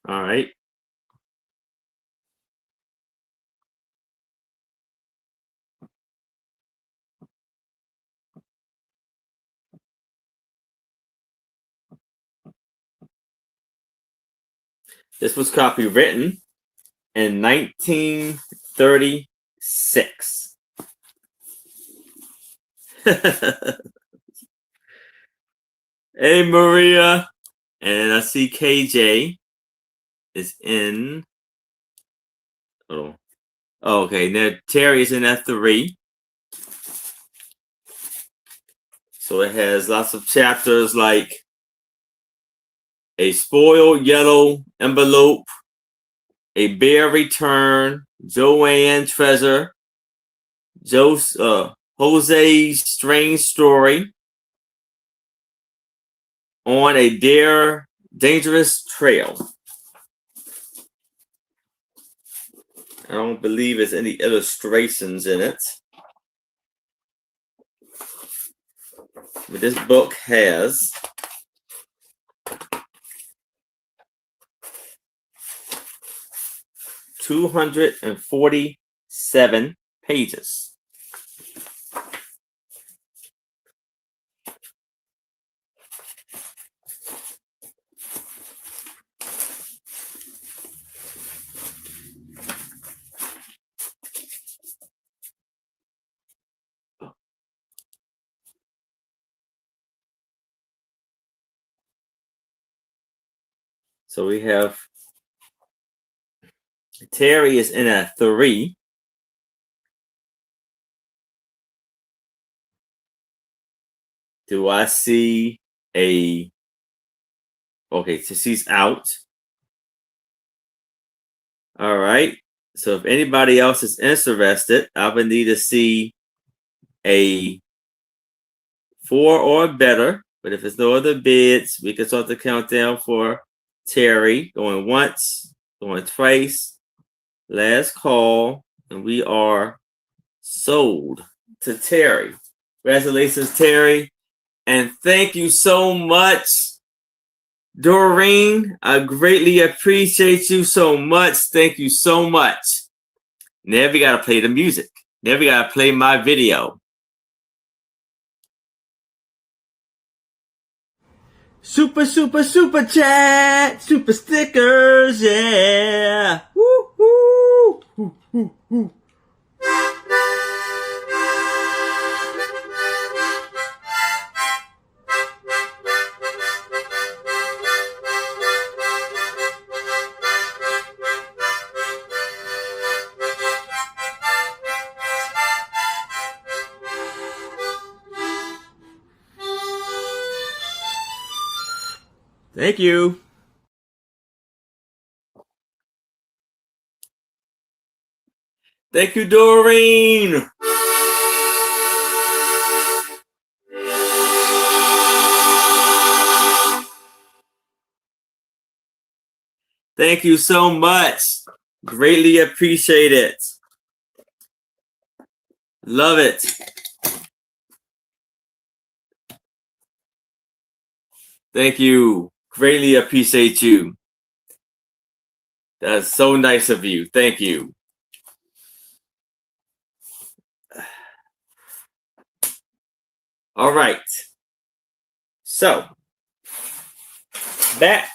All right. This was copywritten in 1936. Hey, Maria. And I see KJ is in. Oh, okay. Now Terry is in at 3. So it has lots of chapters like a spoiled yellow envelope, a bear return, Joanne treasure, Jose's strange story, on a dangerous trail. I don't believe there's any illustrations in it. But this book has 247 pages. So we have Terry is in a 3. Do I see a... Okay, so she's out. All right. So if anybody else is interested, I would need to see a 4 or better. But if there's no other bids, we can start the countdown for Terry. Going once, going twice, last call, and we are sold to Terry. Congratulations, Terry. And thank you so much, Doreen. I greatly appreciate you so much. Thank you so much. Now we gotta play the music. Now we gotta play my video. Super chat, super stickers, yeah. Woo hoo. Thank you. Thank you, Doreen. Thank you so much. Greatly appreciate it. Love it. Thank you. Greatly appreciate you. That's so nice of you. Thank you. All right. So, back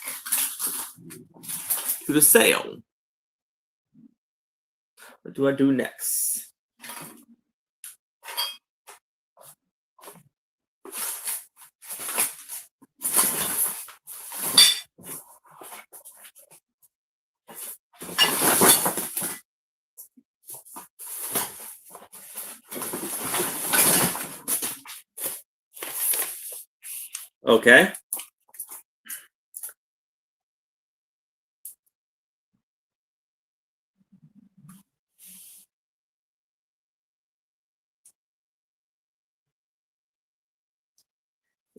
to the sale. What do I do next? Okay.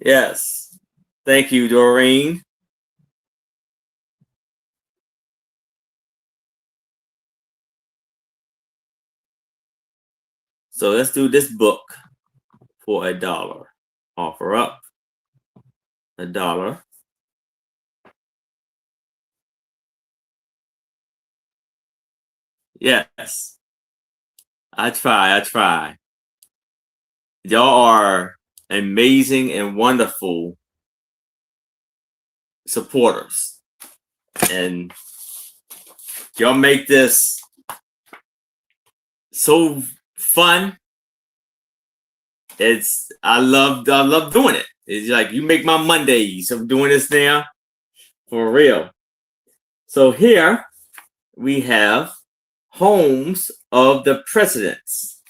Yes. Thank you, Doreen. So let's do this book for $1. Offer up $1. Yes. I try. Y'all are amazing and wonderful supporters. And y'all make this so fun. I love doing it. It's like you make my Mondays. I'm doing this now for real. So here we have Homes of the Presidents.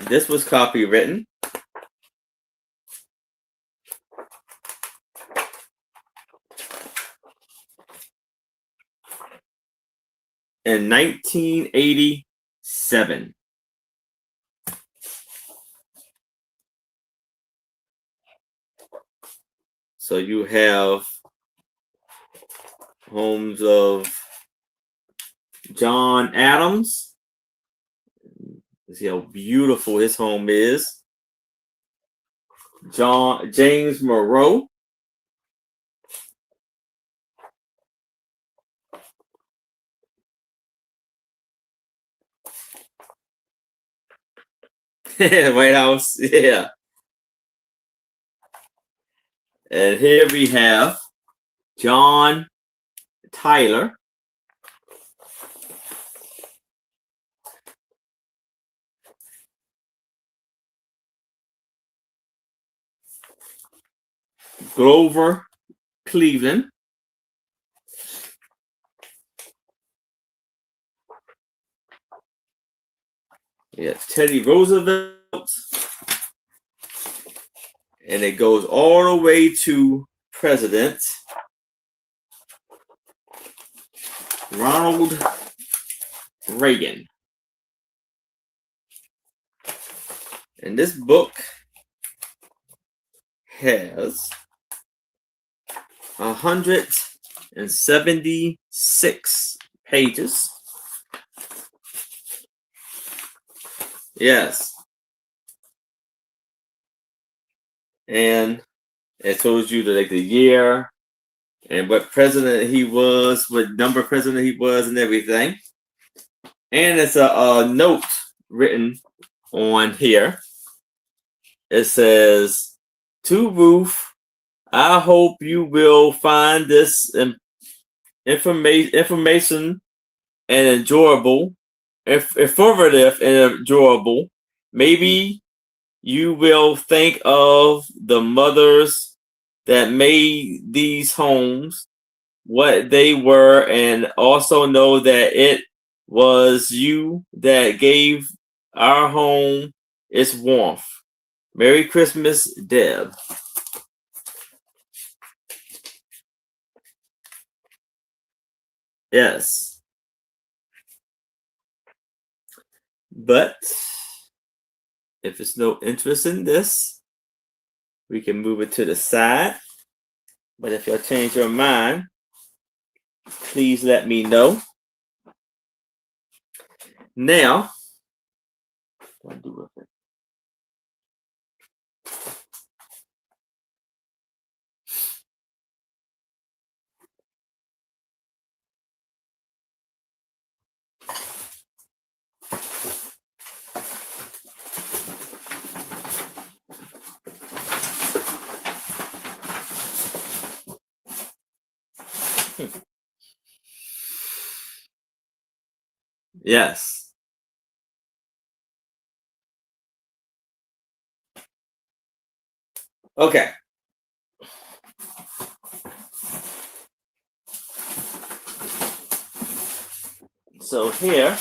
This was copywritten in 1987. So you have homes of John Adams. See how beautiful his home is. James Monroe. White House, yeah. And here we have John Tyler. Grover Cleveland. Yeah, Teddy Roosevelt. And it goes all the way to President Ronald Reagan. And this book has 176 pages. Yes. And it shows you the year and what president he was, what number president he was, and everything. And it's a note written on here. It says, "To Ruth, I hope you will find this information and enjoyable, informative and enjoyable. Maybe you will think of the mothers that made these homes what they were, and also know that it was you that gave our home its warmth. Merry Christmas, Deb." Yes. But if it's no interest in this, we can move it to the side. But if y'all change your mind, please let me know. Now, what do I do with it? Yes. Okay. So here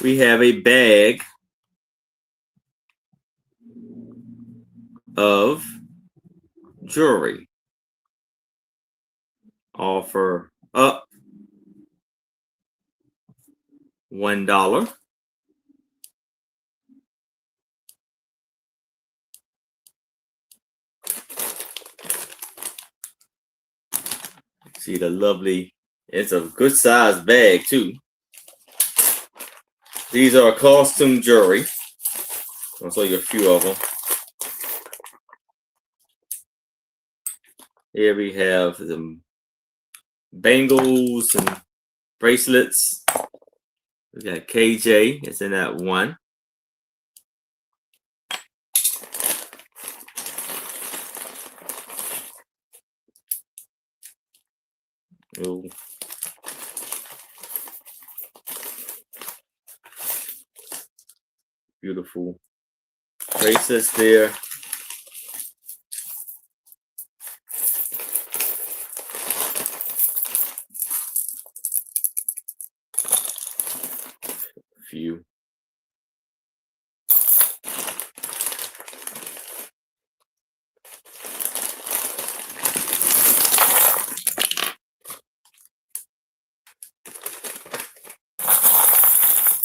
we have a bag of jewelry. Offer up $1. See the lovely, it's a good size bag too. These are costume jewelry. I'll show you a few of them. Here we have the bangles and bracelets. We got KJ, it's in that one. Ooh. Beautiful bracelets there. Few.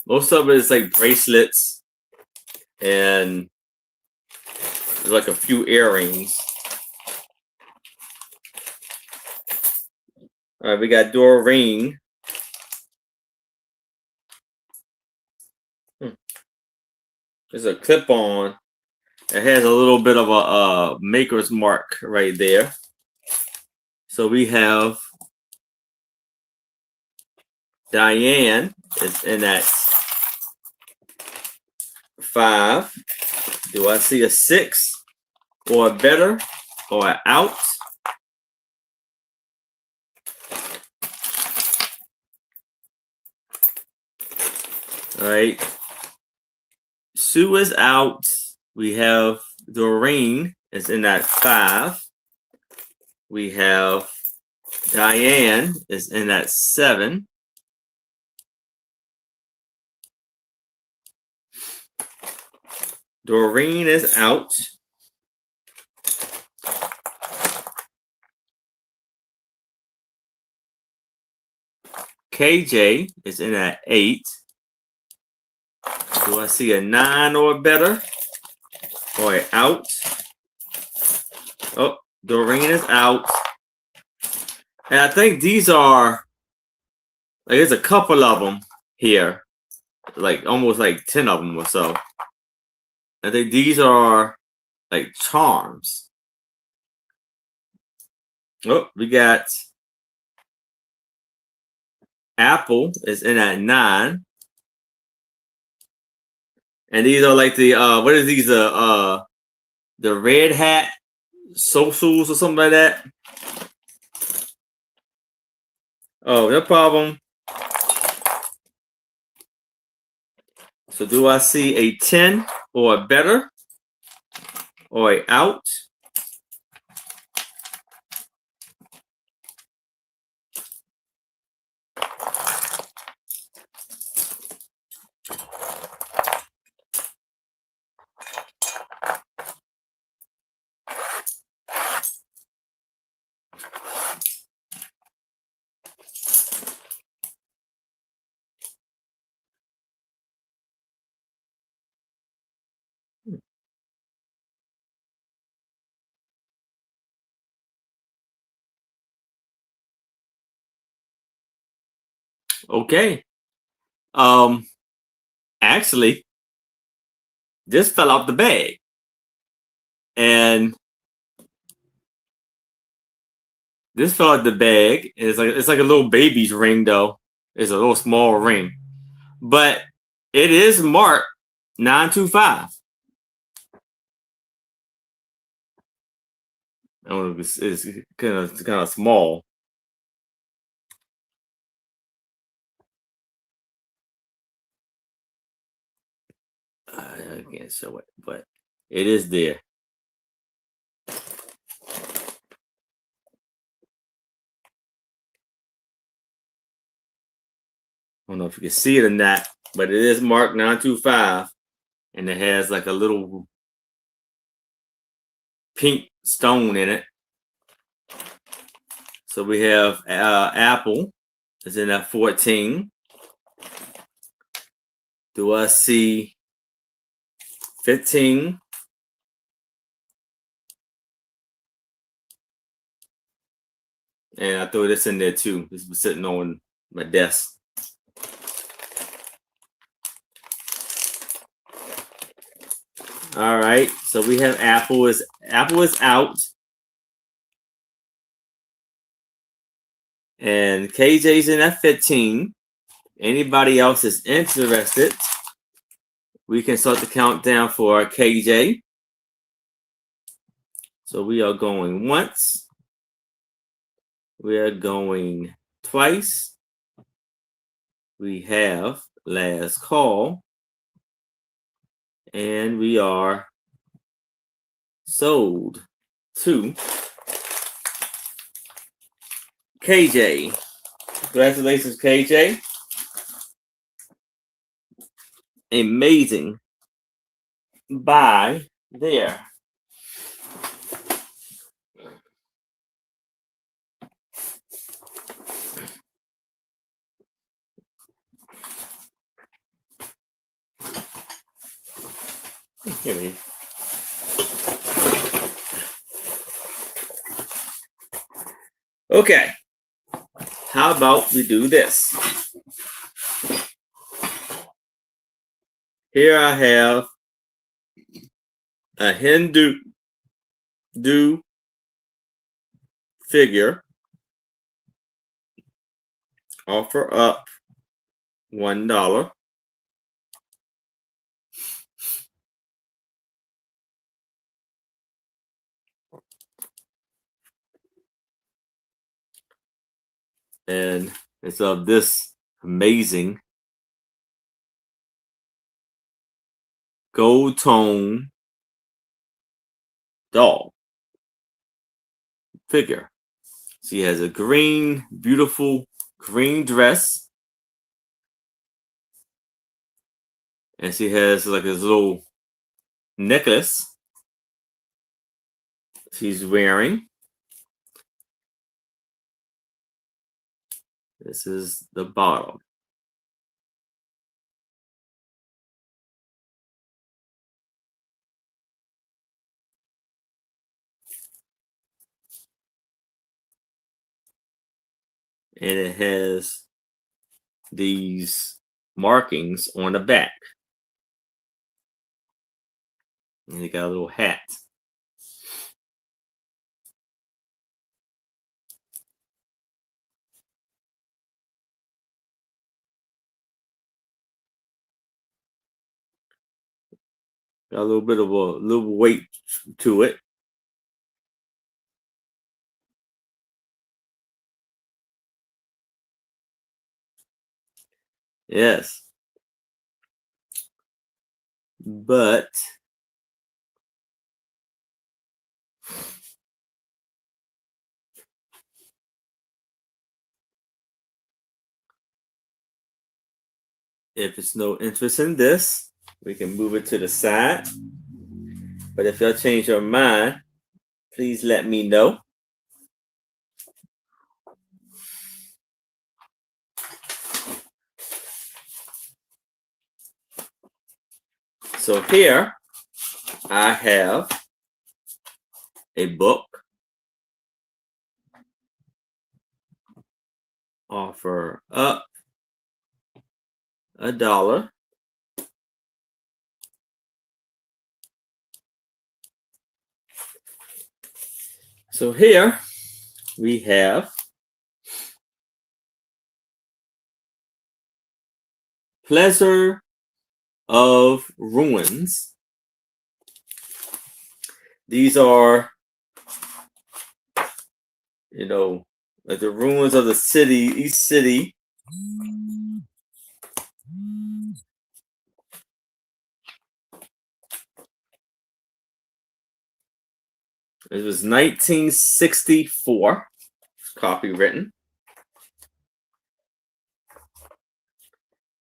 Most of it is like bracelets and like a few earrings. All right, we got Doreen. There's a clip-on. It has a little bit of a maker's mark right there. So we have Diane is in at 5. Do I see a 6 or a better or an out? All right. Sue is out. We have Doreen is in at 5. We have Diane is in at 7. Doreen is out. KJ is in at 8. Do I see a 9 or better? Or an out? Oh, Doreen is out. And I think these are, like, there's a couple of them here. Like, almost like 10 of them or so. I think these are, like, charms. Oh, we got Apple is in at 9. And these are like the what is these the red hat socials or something like that. Oh, no problem. So do I see a 10 or a better or a out? Okay. Actually, this fell off the bag. And this fell out the bag. It's like a little baby's ring though. It's a little small ring. But it is marked 925. I don't know if it's kind of small. I can't show it, but it is there. I don't know if you can see it or not, but it is marked 925, and it has like a little pink stone in it. So we have Apple is in at 14. Do I see 15? And I throw this in there too. This was sitting on my desk. All right, so we have Apple is out, and KJ's in at 15. Anybody else is interested, we can start the countdown for KJ. So we are going once. We are going twice. We have last call. And we are sold to KJ. Congratulations, KJ. Amazing buy there. Here we go. Okay, how about we do this? Here I have a Hindu figure. Offer up $1. And it's of this amazing gold tone doll figure. She has a green, beautiful green dress. And she has like this little necklace she's wearing. This is the bottom. And it has these markings on the back. And it got a little hat. Got a little bit of a little weight to it. Yes. But if it's no interest in this, we can move it to the side. But if y'all change your mind, please let me know. So here I have a book. Offer up $1. So here we have Pleasure of Ruins. These are, like the ruins of the city, East City. It was 1964, copywritten.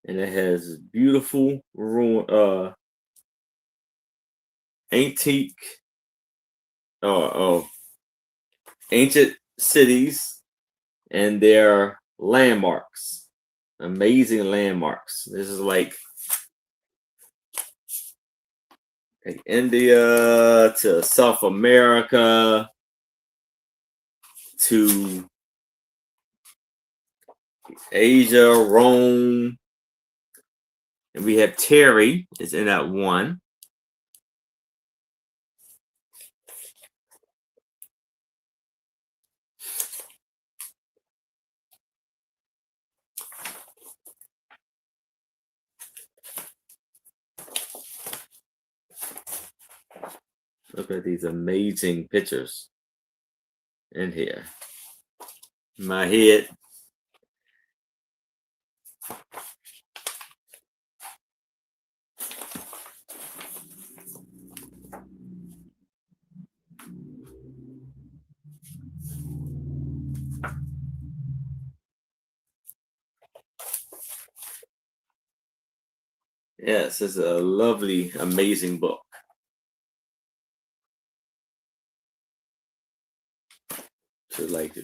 And it has beautiful antique, ancient cities and their landmarks. Amazing landmarks. This is like India to South America to Asia, Rome. And we have Terry is in that one. Look at these amazing pictures in here. My head. Yes, it's a lovely, amazing book. So like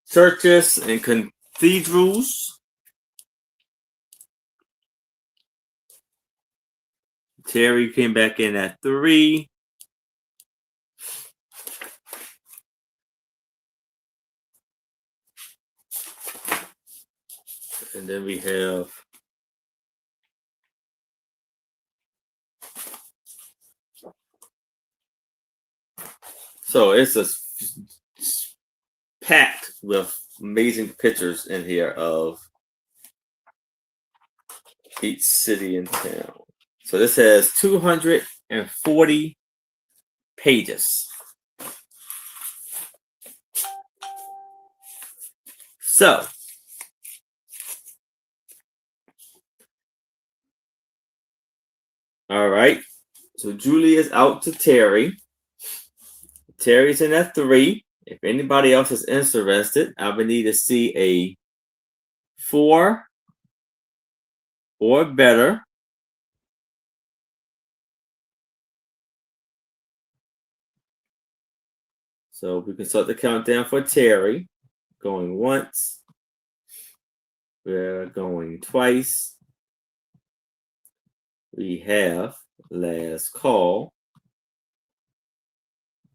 churches and cathedrals. Terry came back in at 3. And then we have so it's a packed with amazing pictures in here of each city and town. So this has 240 pages. So, all right. So Julie is out to Terry. Terry's in at 3. If anybody else is interested, I would need to see a 4 or better. So we can start the countdown for Terry. Going once. We're going twice. We have last call.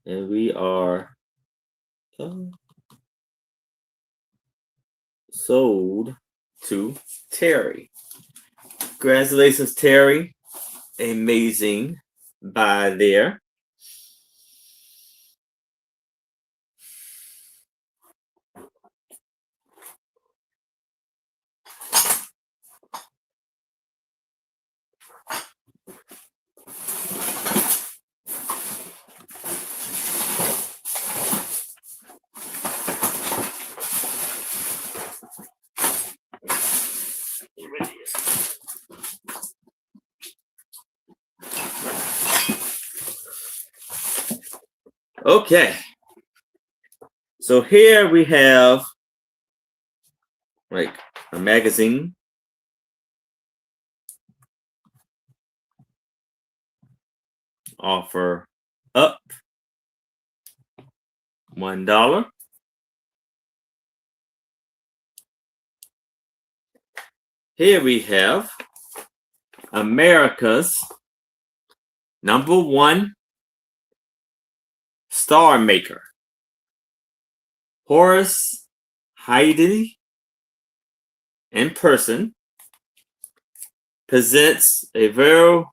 And we are sold to Terry. Congratulations, Terry. Amazing buy there. Okay. So here we have like a magazine. Offer up $1. Here we have America's #1 star maker, Horace Heidi in person, presents a very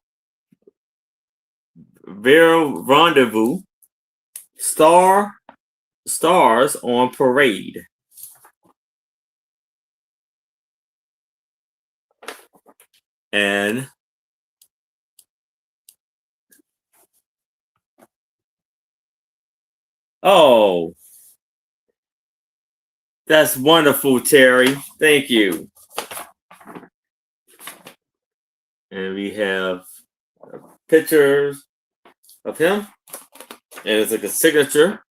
rendezvous stars on parade. And oh, that's wonderful, Terry. Thank you. And we have pictures of him. And it's like a signature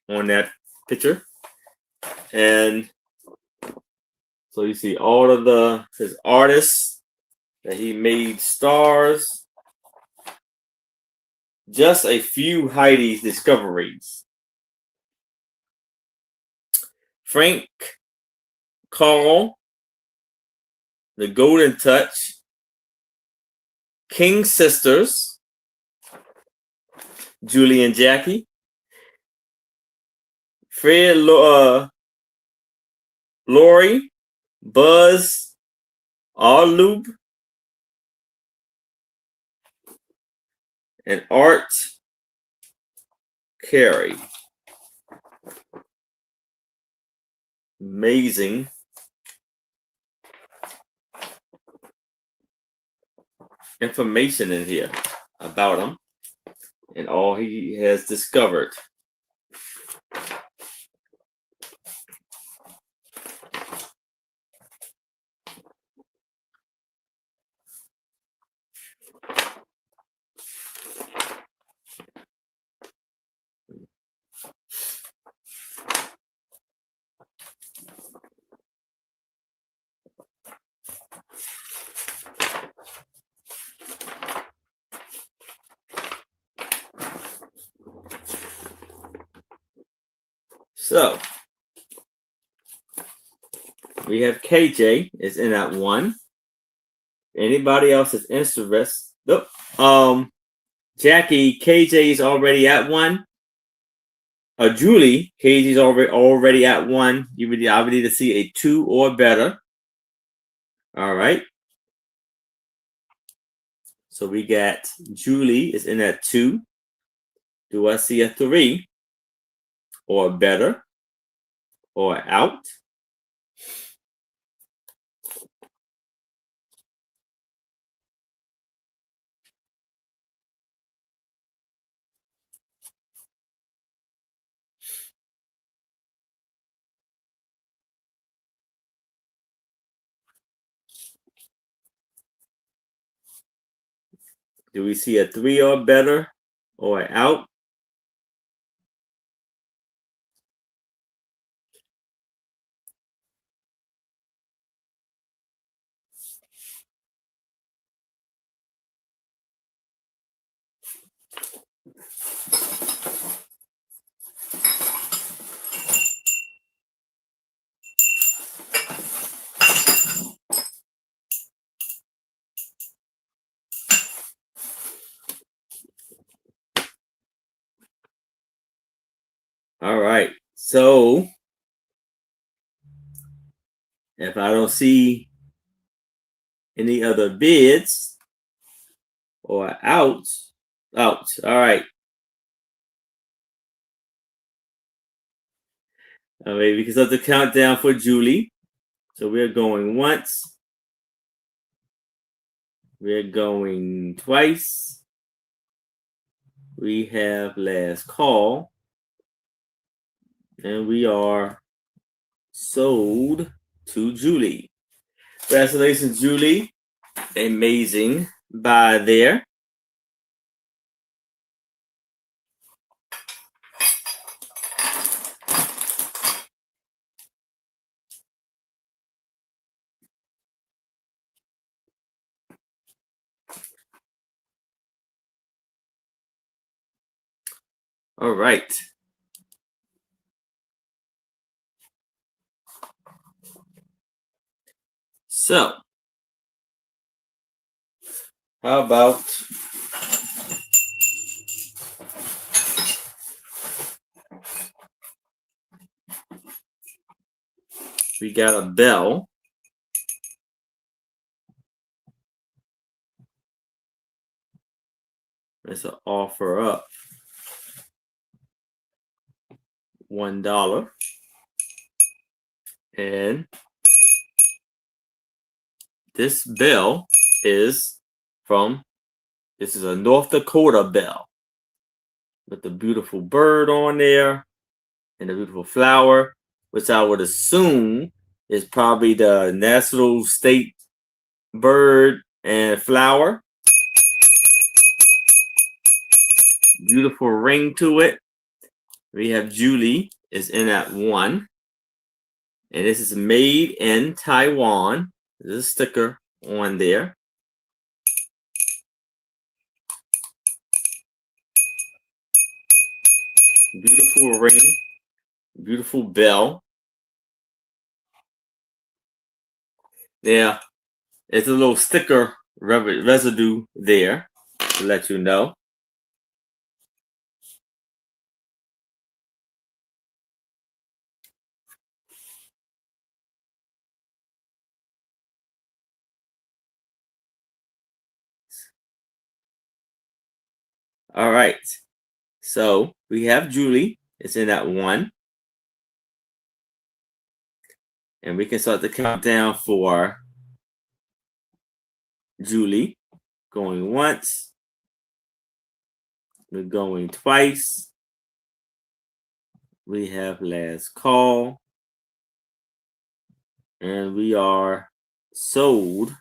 on that picture. And so you see all of his artists that he made stars. Just a few Heidi's discoveries. Frank Carl, The Golden Touch, King Sisters, Julie and Jackie, Fred Lori, Buzz Arlube, and Art Carey. Amazing. Information in here about him and all he has discovered. So we have KJ is in at 1. Anybody else is interested? Nope. Jackie, KJ is already at 1. Julie, KJ's already at 1. I would need to see a 2 or better. All right. So we got Julie is in at 2. Do I see a 3 or better or out? Do we see a 3 or better or an out? All right. So if I don't see any other bids or outs, out. All right. All right, we can start the countdown for Julie. So we're going once. We're going twice. We have last call. And we are sold to Julie. Congratulations, Julie. Amazing buy there. All right. So, how about we got a bell. It's an offer up $1. And this bell is this is a North Dakota bell with the beautiful bird on there and the beautiful flower, which I would assume is probably the national state bird and flower. Beautiful ring to it. We have Julie is in at 1. And this is made in Taiwan. There's a sticker on there. Beautiful ring. Beautiful bell. Yeah, it's a little sticker residue there to let you know. All right. So we have Julie. It's in at 1. And we can start the countdown for Julie. Going once. We're going twice. We have last call. And we are sold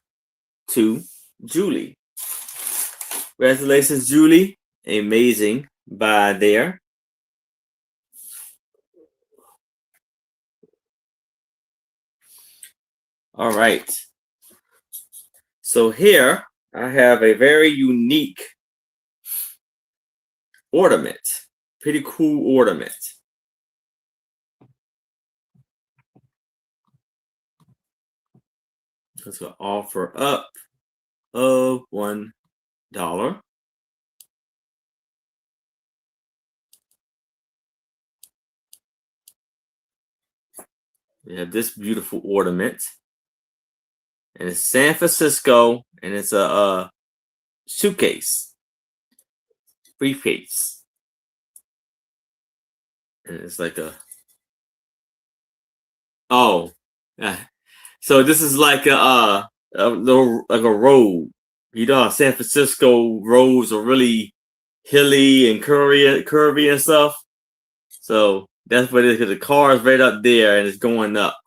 to Julie. Congratulations, Julie. Amazing buy there. All right. So here I have a very unique ornament. Pretty cool ornament. It's an offer up of $1. We have this beautiful ornament. And it's San Francisco, and it's a suitcase, briefcase. And it's like so this is like a little like a road. You know how San Francisco roads are really hilly and curvy and stuff. So that's what it is, because the car is right up there and it's going up.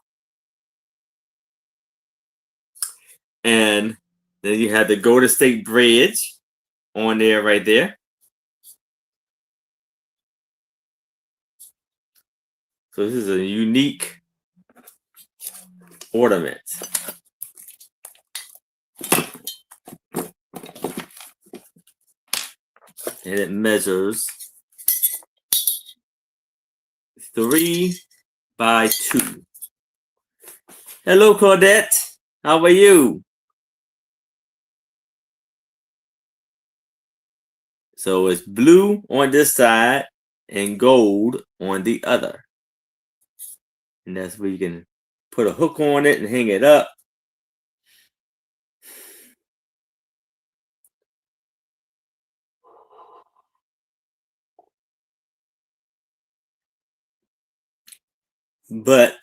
And then you have the Golden State Bridge. on there right there. So this is a unique ornament. And it measures 3 by 2. Hello, Claudette. How are you? So it's blue on this side and gold on the other. And that's where you can put a hook on it and hang it up. But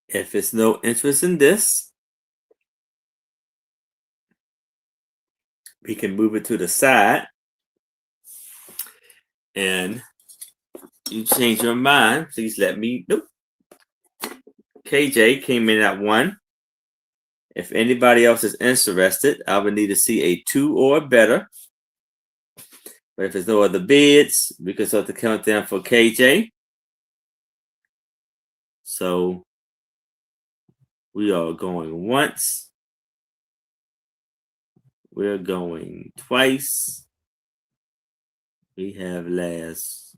if it's no interest in this, we can move it to the side. And you change your mind, please let me know. KJ came in at 1. If anybody else is interested, I would need to see a 2 or better. But if there's no other bids, we can start the countdown for KJ. So we are going once. We're going twice. We have last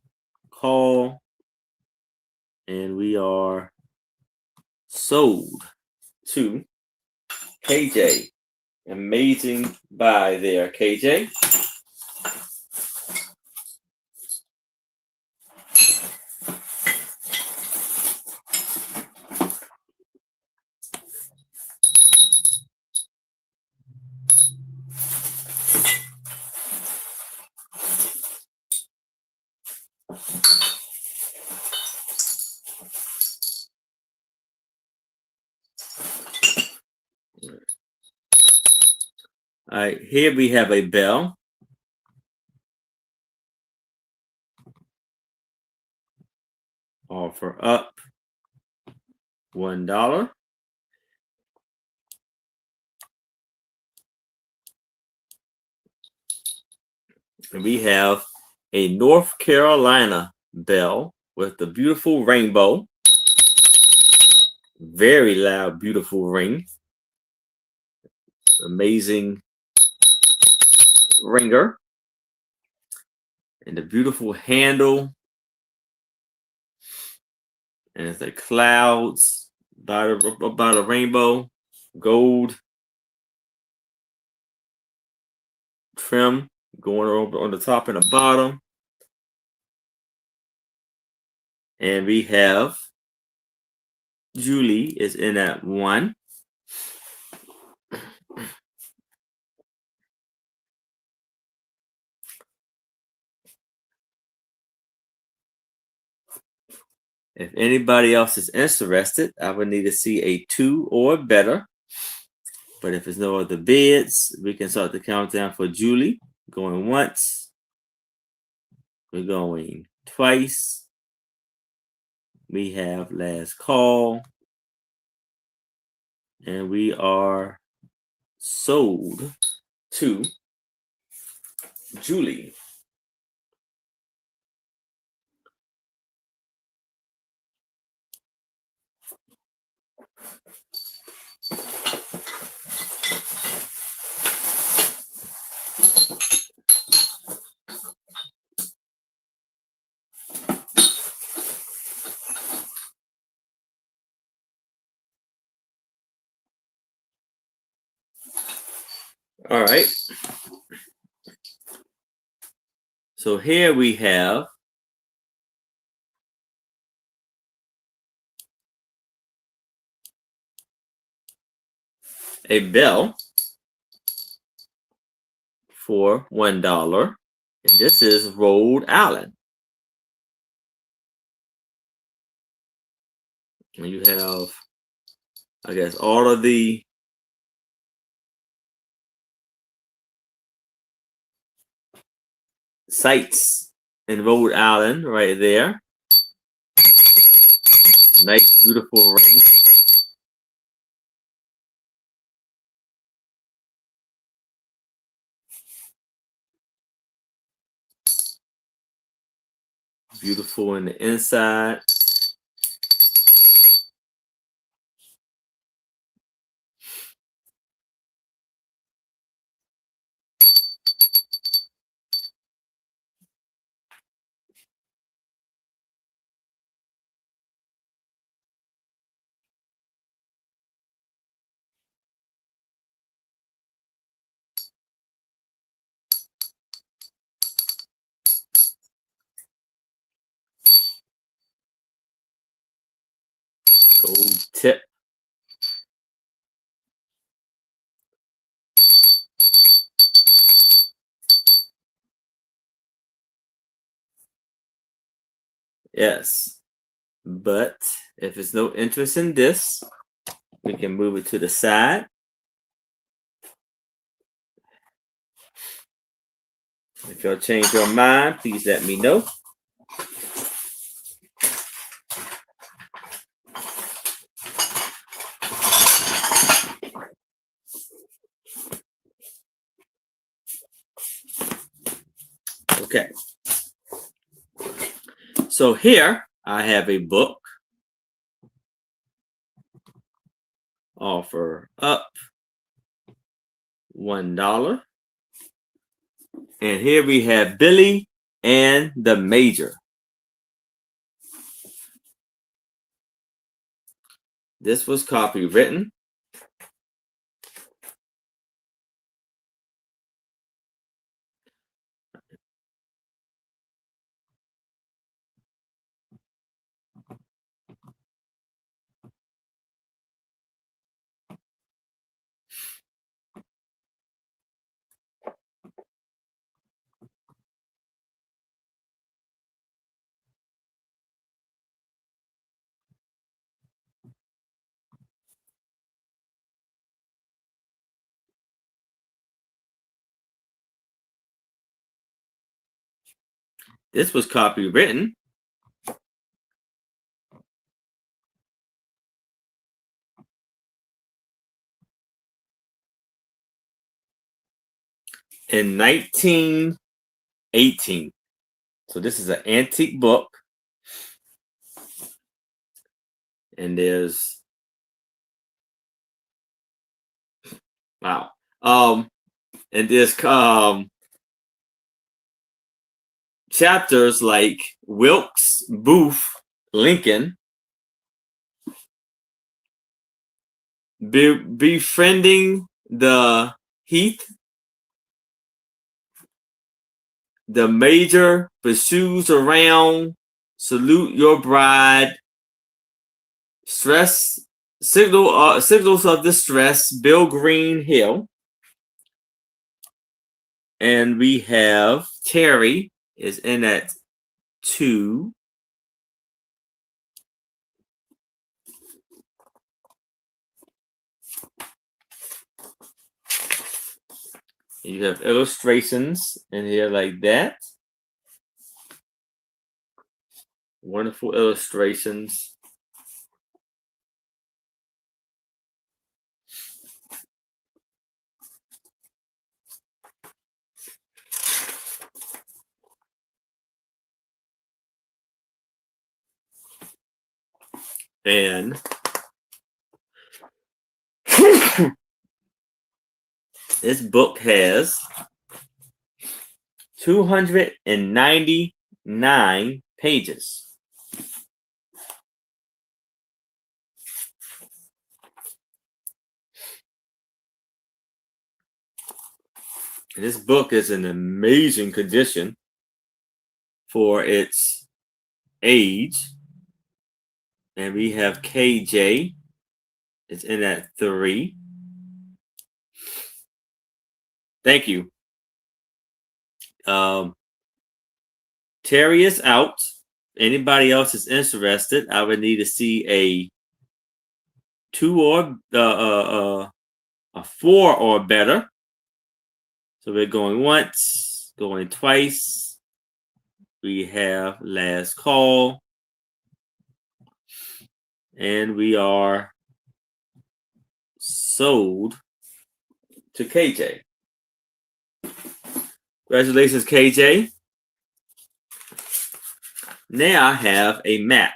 call. And we are sold to KJ. Amazing buy there, KJ. All right, here we have a bell. Offer up $1. And we have a North Carolina bell with the beautiful rainbow. Very loud, beautiful ring. Amazing ringer. And the beautiful handle. And it's the clouds by the rainbow. Gold trim going over on the top and the bottom. And we have Julie is in at 1. If anybody else is interested, I would need to see a 2 or better. But if there's no other bids, we can start the countdown for Julie. Going once. We're going twice. We have last call. And we are sold to Julie. All right. So here we have a bell for $1. And this is Rhode Island. And you have, I guess, all of the sites in Rhode Island right there. Nice, beautiful ring. Beautiful in the inside. Gold tip. Yes. But if there's no interest in this, we can move it to the side. If y'all change your mind, please let me know. Okay. So here I have a book. Offer up $1. And here we have Billy and the Major. This was copywritten. This was copywritten in 1918. So this is an antique book. And there's wow. And there's chapters like Wilkes, Booth, Lincoln, befriending the Heath, the Major pursues around, salute your bride, signals of distress, Bill Green Hill. And we have Terry is in at 2. You have illustrations in here like that. Wonderful illustrations. And this book has 299 pages. This book is in amazing condition for its age. And we have KJ. It's in at 3. Thank you. Terry is out. Anybody else is interested, I would need to see a 2 or a 4 or better. So we're going once, going twice. We have last call. And we are sold to KJ. Congratulations, KJ. Now I have a map.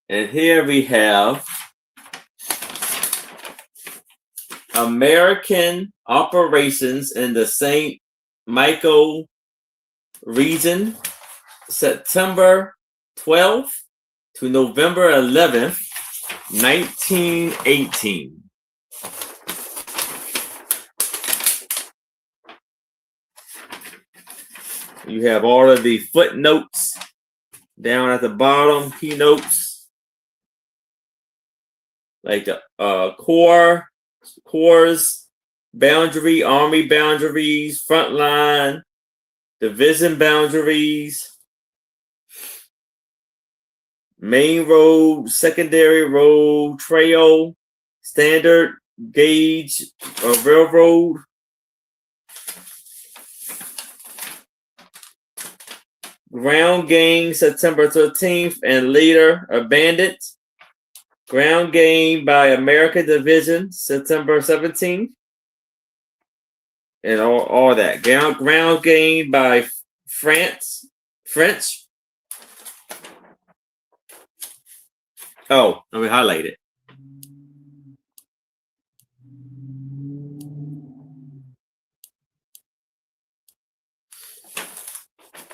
And here we have American operations in the St. Michael region, September 12th to November 11th, 1918. You have all of the footnotes down at the bottom, keynotes, like the corps, boundary, army boundaries, front line, division boundaries, main road, secondary road, trail, standard gauge, railroad, ground game September 13th and later abandoned. Ground game by American Division September 17th. And all that. Ground game by French. Oh, let me highlight it.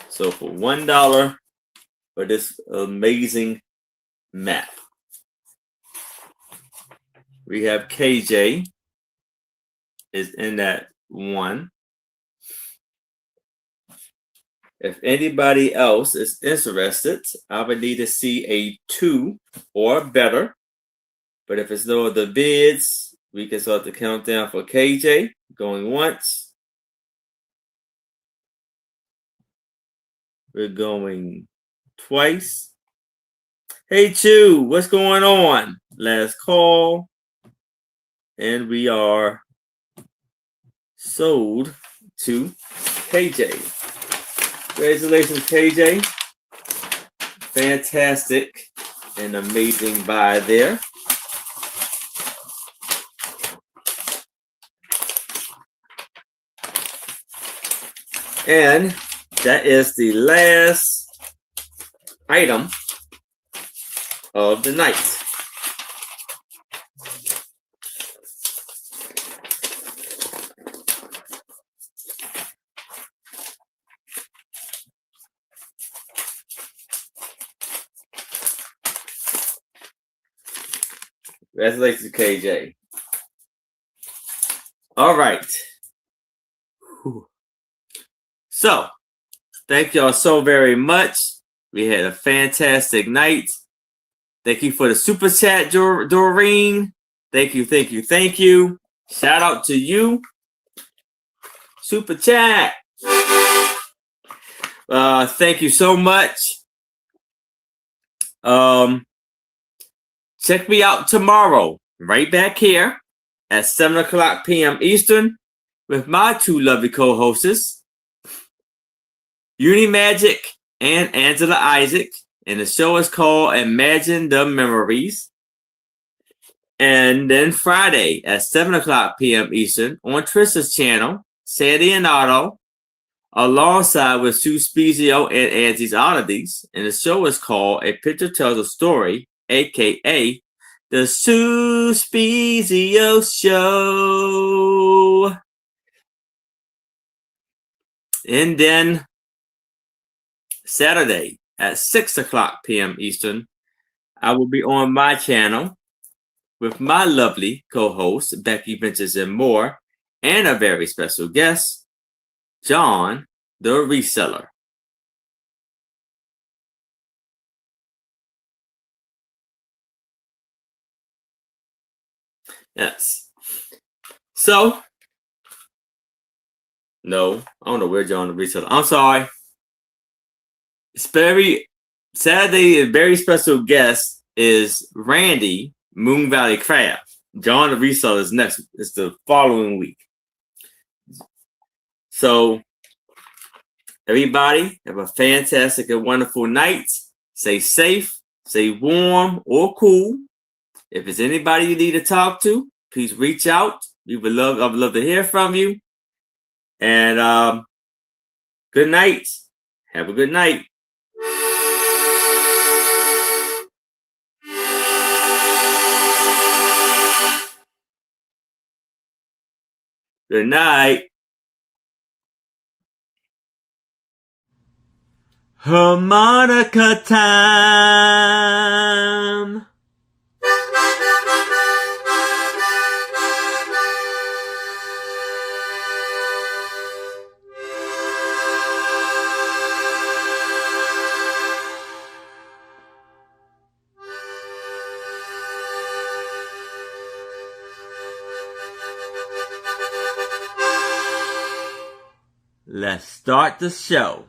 So for $1 for this amazing map, we have KJ is in that one. If anybody else is interested, I would need to see a 2 or better. But if it's no other bids, we can start the countdown for KJ. Going once. We're going twice. Hey, Chew, what's going on? Last call. And we are sold to KJ. Congratulations, KJ. Fantastic and amazing buy there. And that is the last item of the night. Congratulations, KJ. All right. So, thank y'all so very much. We had a fantastic night. Thank you for the super chat, Doreen. Thank you. Shout out to you. Super chat. Thank you so much. Check me out tomorrow, right back here at 7 o'clock p.m. Eastern with my two lovely co-hosts, Uni Magic and Angela Isaac. And the show is called Imagine the Memories. And then Friday at 7 o'clock p.m. Eastern on Trisha's channel, Sandy and Otto, alongside with Sue Spezio and Angie's Oddities. And the show is called A Picture Tells a Story, a.k.a. The Sue Spezio Show. And then Saturday at 6 o'clock p.m. Eastern, I will be on my channel with my lovely co-host, Becky Ventures and More, and a very special guest, John the Reseller. Yes. So, No, I don't know where John the Reseller. I'm sorry. Saturday, a very special guest is Randy, Moon Valley Crab. John the Reseller is next. It's the following week. So, everybody, have a fantastic and wonderful night. Stay safe, stay warm or cool. If it's anybody you need to talk to, please reach out. I would love to hear from you. And good night. Have a good night. Good night. Harmonica time. Let's start the show.